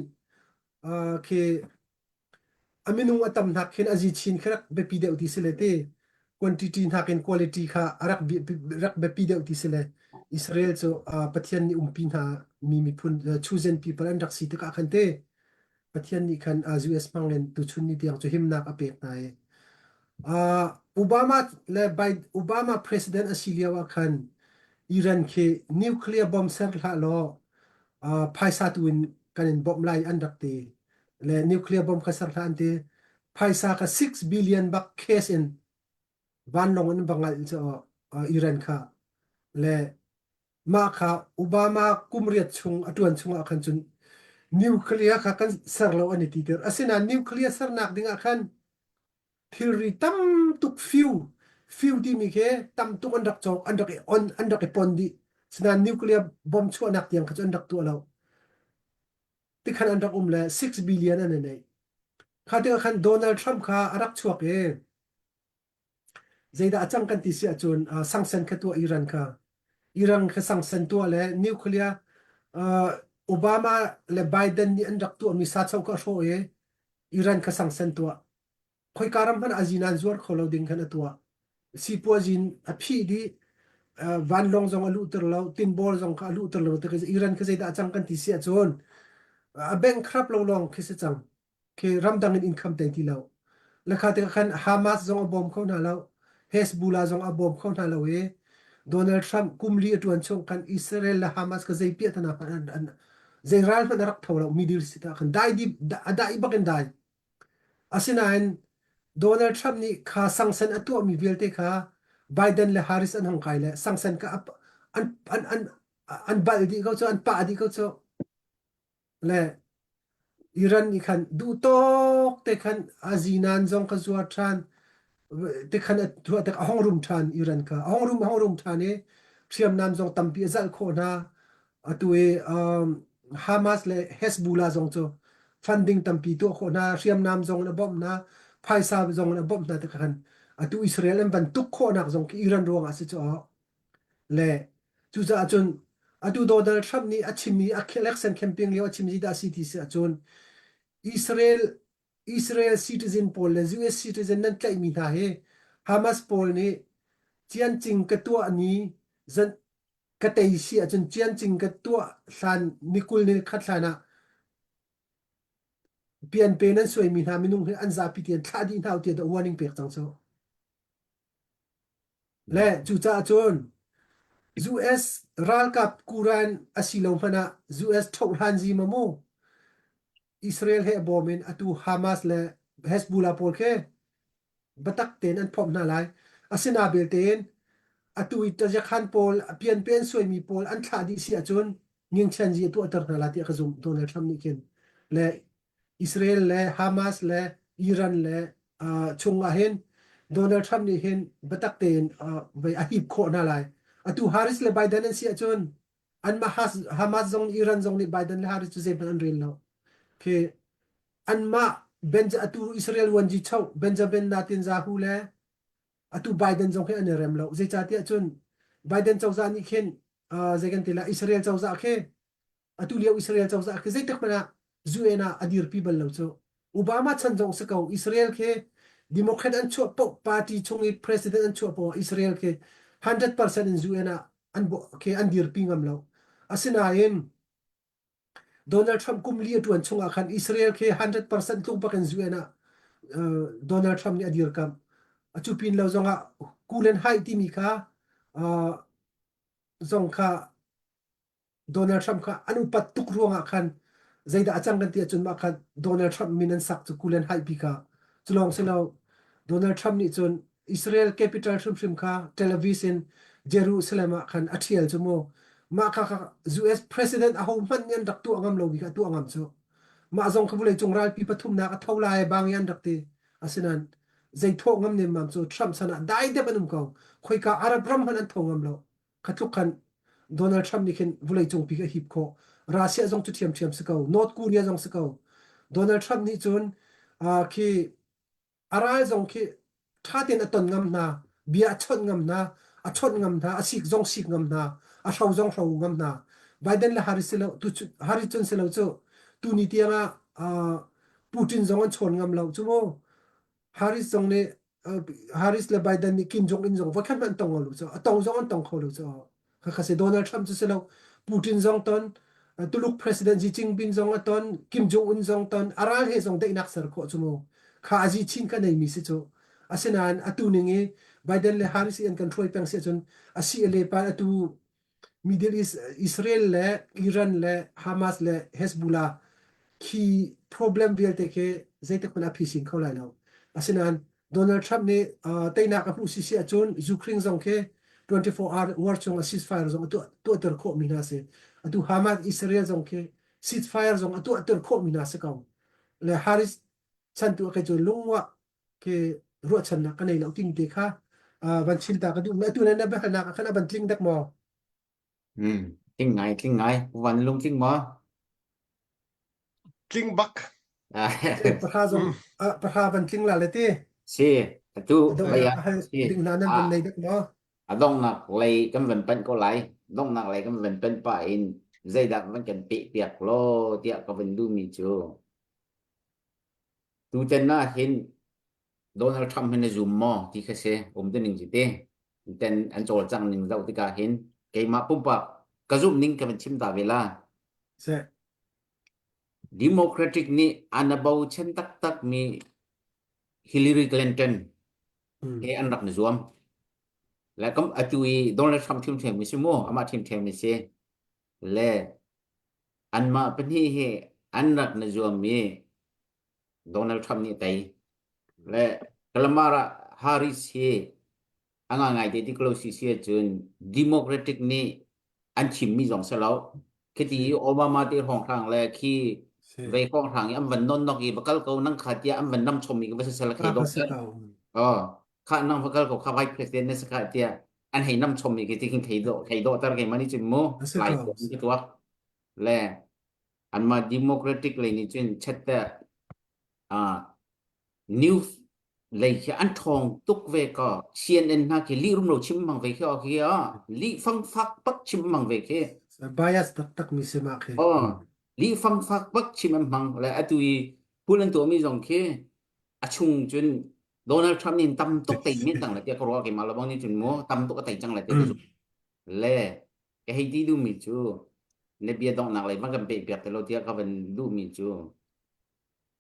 ke aminung atam nak hen aji chin khrak be pi de uti se le te quantity hakin quality kha rak be pi deuh ti sele Israel cho pathian ni umpin ha mi phun chosen people an rak si te ka khan te pathian ni khan US pangen tu chun ni tiang cho himnak apek nai Obama le by Obama president asilia wa khan Iran ke nuclear bomb ser la lo phaisa tuin kanin bomb lai an rak te le nuclear bomb ka ser la an te phaisa ka 6 billion bak case in van long an bangal cho Iran kha le ma kha Obama kumriat chung atuan chunga khan chun nuclear kha kan serlo ani ti ter asina nuclear ser nak dinga khan theory tam tuk few di mi ke tam tuk andak chok andak e pondi sina nuclear bomb chu anak tiang kha andak tu alo ti khan andak le 6 billion an nei kha te khan Donald Trump kha arak chuak e zaida achang kan ti sia chun sanction kha tu Iran kha sanction tu le nuclear Obama le Biden ni andak tu mi sa chau ka ro e Iran kha sanction tu khoi karam han azinan zuar kholo ding khan atua si po jin a phi di van long zong alu ter lo tin bol zong ka alu ter lo te Iran kha zaida achang kan ti sia chun a bank krap lo long khise chang ke ramdang in income te ti lo la kha te khan Hamas zong a bom kho na lo Hezbollah zong a bom kho na lo e Donald Trump kumli atuan chong kan Israel la Hamas ka zai pia tana an zai ral man rak thola middle east ta kan dai di dai baken dai asinain Donald Trump ni kha sanction atu mi velte kha Biden le Harris an hong kai le sanction ka an bal di ko cho an pa di ko cho le Iran ni khan du tok te khan azinan zong ka zuwa tran te khan tu te hong room than Iran ka hong room than e thiam nam zong tampi zal kho na atue Hamas le Hezbollah zong cho funding tampi to kho na thiam nam zong na bom na phaisa zong na bom na te khan atu Israel en ban tuk kho na zong ki Iran ro nga se cho le chu za chun atu Donald Trump ni achimi election campaign le achimi da city se chun Israel citizen poll le US citizen nan tlai mi na he Hamas poll ni chian ching ka tua ni zan ka tei si achun chian ching ka tua hlan nikul ni khat hlana pian pe nan soi mi na minung he an za pi tian thla di nau ti da warning pek chang so le chu cha chun US ral kap kuran asilo phana US thok han ji mamo Israel he bomin atu Hamas le Hezbollah pol khe batak ten an phom na lai asina bel ten atu ita ja khan pol pian pen soi mi pol an thla di si achun nging chan ji tu atar na la ti khazum Donald Trump ni ken le Israel le Hamas le Iran le chunga hen Donald Trump ni hen batak ten vai a hip kho na lai atu Harris le Biden an si achun an ma Hamas zong Iran zong ni Biden le Harris tu zeb an rel lo ke anma atu Israel wanji chau Benjamin Netanyahu le atu Biden jong ke anerem lo je chati achun Biden chawza ni khen zegan tila Israel chawza khe atu liau Israel chawza khe je tak mana zuena adir people lo cho Obama chan jong se ko Israel khe Democrat an chu po party chungi president an chu po Israel khe 100% in zuena an bo ke andir pingam lo asina yen Donald Trump kumli atuan chunga khan Israel ke 100% tung pakan zuena Donald Trump ni adir kam achupin lo zonga kulen hai ti mi kha zong kha Donald Trump kha anupat tuk ruanga khan zaida achang kan ti achun ma khan Donald Trump minan sak chu kulen hai pi kha chulong selo Donald Trump ni chun Israel capital shrim kha Tel Aviv in Jerusalem khan athiel chumo ma kha US president a hom man yan dak tu angam lo bi kha tu angam cho ma zong khbule chungral pi pathum na ka thola e bang yan dak te asinan zai thok ngam ne mam cho Trump sana dai de banum ko khoi ka arab ram han an thongam lo khatluk khan Donald Trump ni khen vulai chung pi ka hip kho Russia zong chu thiam se ko North Korea zong se ko Donald Trump ni chun ki arai zong ki thatin aton ngam na bia chon ngam na a chon ngam na a sik ngam na a shau zong ngam na Biden la Harris lo tu Harris chon se lo chu tu ni tianga Putin zong an chon ngam lo chu mo Harris zong ne Harris le Biden ni Kim Jong Un zong va khan ban tong lu cho atong zong an tong kho lu cho kha se Donald Trump chu selo Putin zong ton tuluk president Xi Jinping zong aton Kim Jong Un zong ton aral he zong de inak sar kho chu mo kha aji chin ka nei mi se chu asenan atu ningi Biden le Harris en control pang se chun asi le pa atu Middle East Israel le Iran le Hamas le Hezbollah ki problem vel te ke zaita khona phishing kho lai lo asinan Donald Trump ne taina ka pu si si achun Ukraine zong ke 24 hour war chung a ceasefire zong tu ter kho mina se atu Hamas Israel zong ke ceasefire zong atu ter kho mina se kaw le Harris chan tu ke chu lungwa ke ro chan na ka nei lo ting te kha ban chil ta ka du na tu na ba na ka khana ban tling dak mo Tiếng ngàyวันลุงtiếng mò Tling bak.ประธานzongประธานban tling la le te si tu do bây giờ si ding na nan ban nei dak mo đông nặc lấy cái vấn bên có lại đông nặc lấy cái vấn bên pa in dây đặc vẫn cần bị tiệc lo tiệc có vấn đu mi chưa tu chân na hin Donald Trump hin zoom mo thì cái xe tên những gì thế tên anh cho rằng những dâu thì cả hin cái mà pump cái zoom những cái vấn chim ta về là se Democratic ni anabau chen tak mi Hillary Clinton cái anh đặt zoom là có ở chui Donald Trump thêm thêm mình mua ama thêm mình xe là anh mà bên hi anh đặt zoom mi Donald Trump ni tay là Kamala Harris hi anh ngay thì kalau sisi chun Democratic ni anh chim mi dòng sao lâu cái thì Obama thì hong thang là khi về hong thang anh vẫn non nọc gì bakal câu năng khát ya anh vẫn nằm chôm mi cái sự là khi đó khá năng bakal câu khá vice president nên sẽ khát ya anh hay nằm chôm mi cái thì khi đó ta cái mà ni chun mo lại cái đó là anh mà Democratic là ni chun chết news lấy cái anh thong tục về có CNN ha cái li rum lo chim mang về cái kia li phăng phắc bắt chim mang về cái bias tak mi se ma khe li phăng phắc bắt chim mang là atui pulan to mi jong cái chung chun Donald Trump nin tam tok tay mi tang la cái ko cái malabang ni chun mo tam tok tay chang la cái le cái hay đi du mi chu le bia dong nak lai mang kan pe pe te lo tia ka ben du mi chu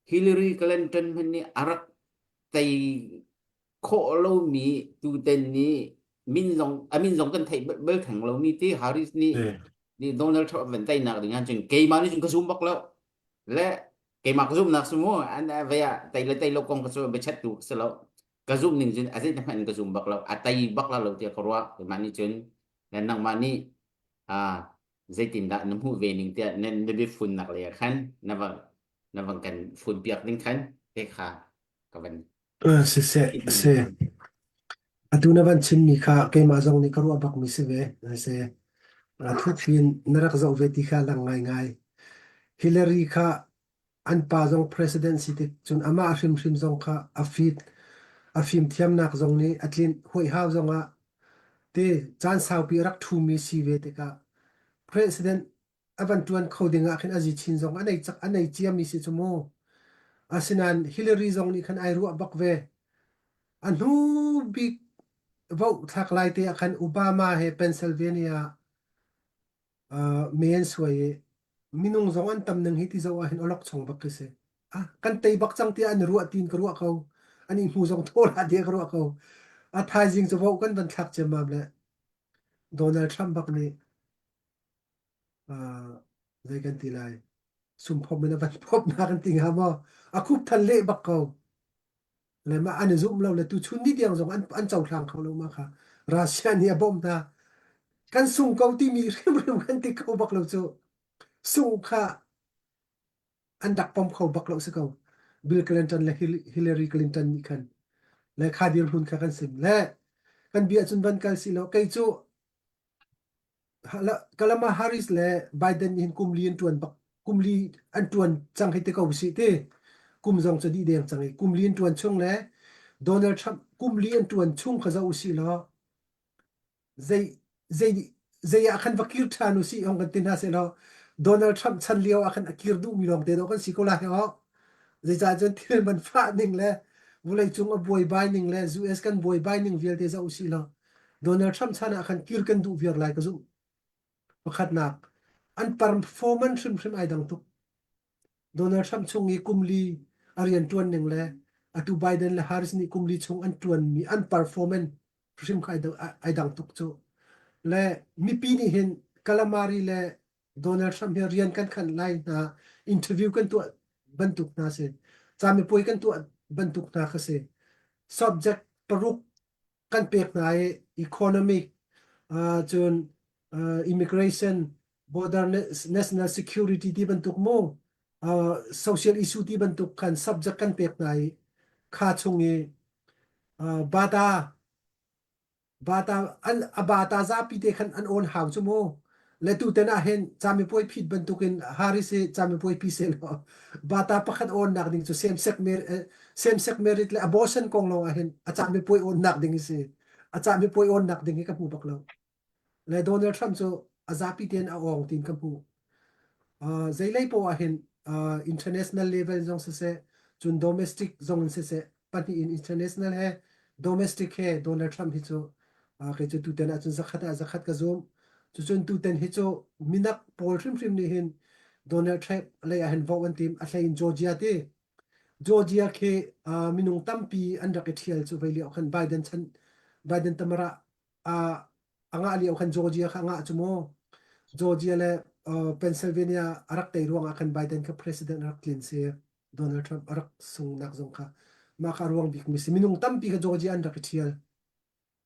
Hillary Clinton ni arak tay khổ lâu mi tu tên ni min dòng kan thầy bel thằng lâu mi ti Harris ni Donald Trump vẫn tay nào dengan chừng cây mà ni chừng cái zoom bắc lâu lẽ cây mà cái zoom nak semua anh về tay lâu con cái zoom bị chết tu selo cái zoom ni chừng asyik nampak cái zoom bắc lâu tay bắc lâu tiap keluar cái mà ni chừng dan nang mani zai tindak nemu về ning tiap nên lebih fun nak le kan navang kan fun piak ning kan kha kawan se atuna ban chin mi kha ke ma zong ni karwa bak mi se ve se thu thin narak zo ve ti kha lang ngai Hillary kha an pa zong presidency te chun ama hrim zong kha afim thiam nak zong ni atlin hoi haw zong a te chan sau pi rak thu mi si ve te ka president avan tuan khodinga khin aji chin zong anei chiam mi si chumo asinan Hillary zong ni khan ai ru bak ve anu big vote thak lai te khan Obama he Pennsylvania main sway minung zong an tam nang hiti zawa hin olok chong bak se kan tei bak chang ti an ruwa tin ka ruwa kau ani hu zong thola de ka ruwa kau thai jing zo kan ban thak che ma ble Donald Trump bak ni zai kan ti lai sum phom na ban phop na kan ting ha mo a khup than le bak kau le ma an zoom lo le tu chun ni diang zong an chau thang khau lo ma kha Russia ni bom na kan sung kau ti mi rem kan ti kau bak lo chu sung kha an dak pom khau bak lo se kau Bill Clinton le Hillary Clinton ni khan le khadir hun kha kan sim le kan bia chun ban kal si lo kai chu Kamala Harris le Biden hin kumli an tuan bak kumli an tuan chang hite kau si te kum jong chadi deng changai kumli an tuan chung le Donald Trump kumli an tuan chung kha za usi lo zai akan vakir thanu si ong kan tinha se lo Donald Trump chan liao akan akir du mi long te do kan sikola he ho zai cha chen thil man fa ning le vulai chung a boy binding le US kan boy binding vial te za usila Donald Trump chana khan kir kan du viar lai ka zu pakhat nak an performance shim ai dang tu Donald Trump chung i kumli arian tuan ning le atu Biden le Harris ni kumli chung an tuan mi an performance shim khai ai dang tuk chu le mi pi ni hin calamari le Donald Trump hi rian kan khan lai na interview kan tu bantuk na se chami poi kan tu bantuk na kha se subject paruk kan pek na economic chun immigration border national security ti bantuk mo social issue ti bantuk kan subject kan pek na kha chungi bata an abata za pi te khan an on how chu mo le tu te na hen chami poi phit bantukin hari se chami poi pi se lo bata pakhat on nak ding chu same sex marriage le abortion kong lo a hen a chami poi on nak ding se a chami poi on nak ding ka pu bak lo le Donald Trump chu azapi ten a ong tin ka pu zailai po a hen international level jong se chun domestic zong se pani in international hai domestic hai Donald Trump hi chu ke chu tu ten a chun zakhat ka zom chu chun tu ten hi chu minak pol trim ni hin Donald Trump le a hen vote team a hlai in Georgia ke minung tampi andra ke thial chu veli khan Biden tamara anga ali khan Georgia kha anga chu mo Georgia le Pennsylvania arak tai ruang akan Biden ka president arak clean se Donald Trump arak sung nak zong ka ma ka ruang bik mi se minung tampi ka Georgia andra ke thial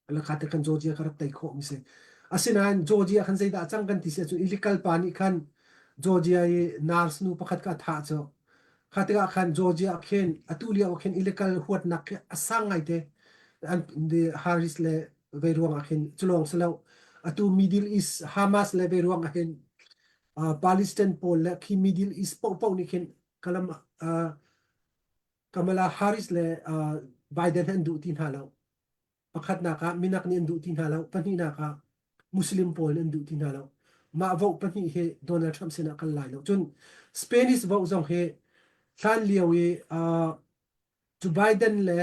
la khate kan Georgia karak tai kho mi se asinan Georgia khan zaida chang kan ti se chu illegal pani khan Georgia ye nars nu pakhat ka tha cho khate ka khan Georgia khen atulia khen illegal huat nak asang ai te an de Harris le ve ruang khen chulong selo atu Middle East Hamas le ve ruang khen Palestine pol le khi Middle East pau ni khen kalam Kamala Harris le Biden han du tin halo pakhat na ka minak ni ndu tin halo pani na ka Muslim pol ndu tin halo ma vote pani he Donald Trump sina kal lai lo chun Spanish vote zong he than liawi to Biden le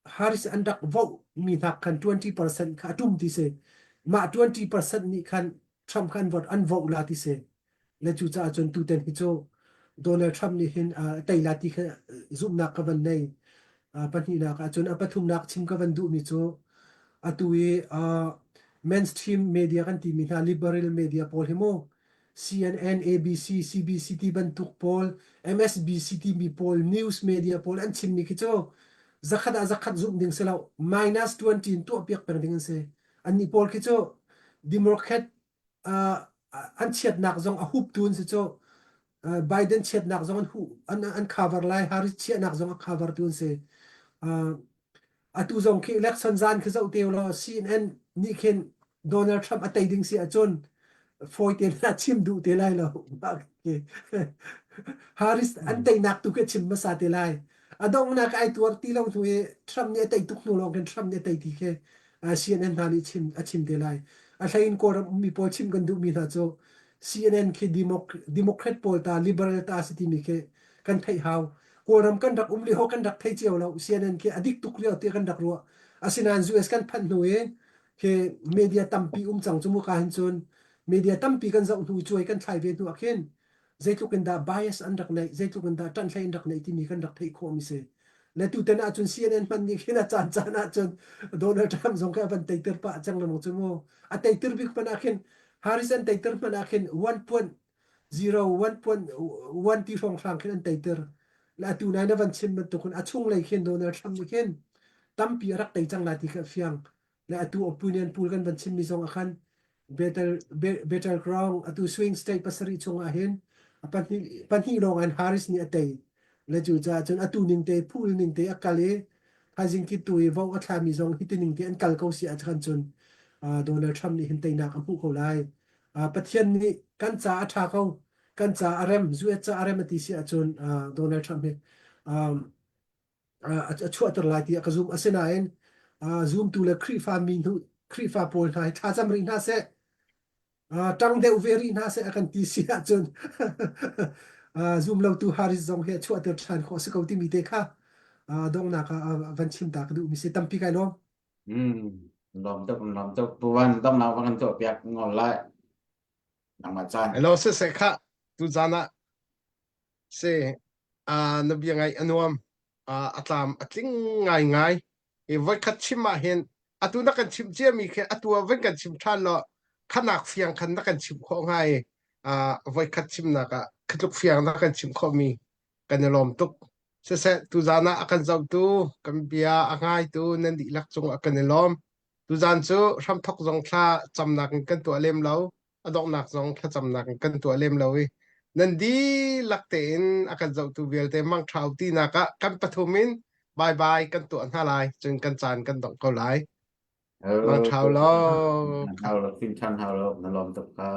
Harris andak vote mi thak kan 20% ka tum ti se ma 20% ni kan Trump kan vote un vote la ti se le chu cha chun tu ten hi cho Donald Trump ni hin tai la ti kha zum na ka van nei pani na ka chun apathum nak chim ka van du mi cho atui mainstream media kan ti mi na liberal media pol himo CNN ABC CBC ti bantuk pol MSNBC TV pol news media pol an chim mi ki cho zakhat zum ding selo -20 to piak per ding se ani pol ki cho democrat an chiat nak zong a hup tun se cho Biden chiat nak zong an cover lai Harris chiat nak zong a cover tun se atu zong ki election zan ki zo te lo CNN ni khen Donald Trump atai ding si a chon foi te na chim du te lai lo ke Harris an tai nak tu ke chim ma sa te lai adong na kai tuar ti lo tu Trump ne tai tuk no lo ken Trump ne tai ti ke CNN na ni chim te lai a thain ko mi po chim kan du mi na cho CNN ke democrat pol ta liberal ta city mi ke kan thai how koram kan dak umli ho kan dak thai chiao lo CNN ke adik tuk leo te kan dak ro asinan US kan phan nu ke media tampi chang chumu ka hin chun media tampi kan zau nu chuai kan thlai ve nu akhen zaitluk da bias andak nei zaitluk da tan thlai andak nei ti mi kan dak thai kho mi se le tu tena chun CNN man ni khina chan chun Donald Trump zong ka ban taiter pa chang lo chu mo a taiter bik pan akhen Harrison taiter pan akhen 1.0 1.1 ti rong khang khen taiter la tu na na van chim tu kun achung lai khen Donald Trump ni khen tampi arak tai chang la ti ka fiang la atu opinion pool kan van chim mi zong akhan better ground atu swing state pasari chung a hen pani long an Harris ni atai le chu cha chun atu ning te pool ning te akale hajing ki tui vo a thla mi zong hitining te an kal ko si a chan chun Donald Trump ni hin tai na ka pu ko lai pathian ni kan cha a tha ko kan cha arem zu cha arem ti si a chun Donald Trump ni a chua tor lai ti ka zoom asena en zoom tu le khri fa pol thai tha cham ring na se tang de veri na se akan ti si a chun zoom lo tu Harris zong he chua tor than kho se ko ti mi te kha dong naka van chim ta kadu mi se tampi kai lo làm tục tu văn tâm nào văn tục việc ngon lại nằm mà chan Hello se kha tu zana se na bia ngai anuam atlam atling ngai e voi khat chima hen atuna kan chim che mi khe atua ven kan chim than lo khanak fiang khan na kan chim kho ngai voi khat chim na ka khatluk fiang na kan chim kho mi kan lom tuk se tu zana akan zau tu kan bia angai tu nan di lak chung akan lom tu zan chu ram thok zong thla chamnak kan tu alem lo adok nak zong thla chamnak kan tu alem lo wi nan di lakte in akan zau tu velte mang thau ti na ka kan pathumin bye bye kan tu an halai chun kan chan kan dong ko lai mang thau lo hao lo phim chan hao lo nó làm tục cả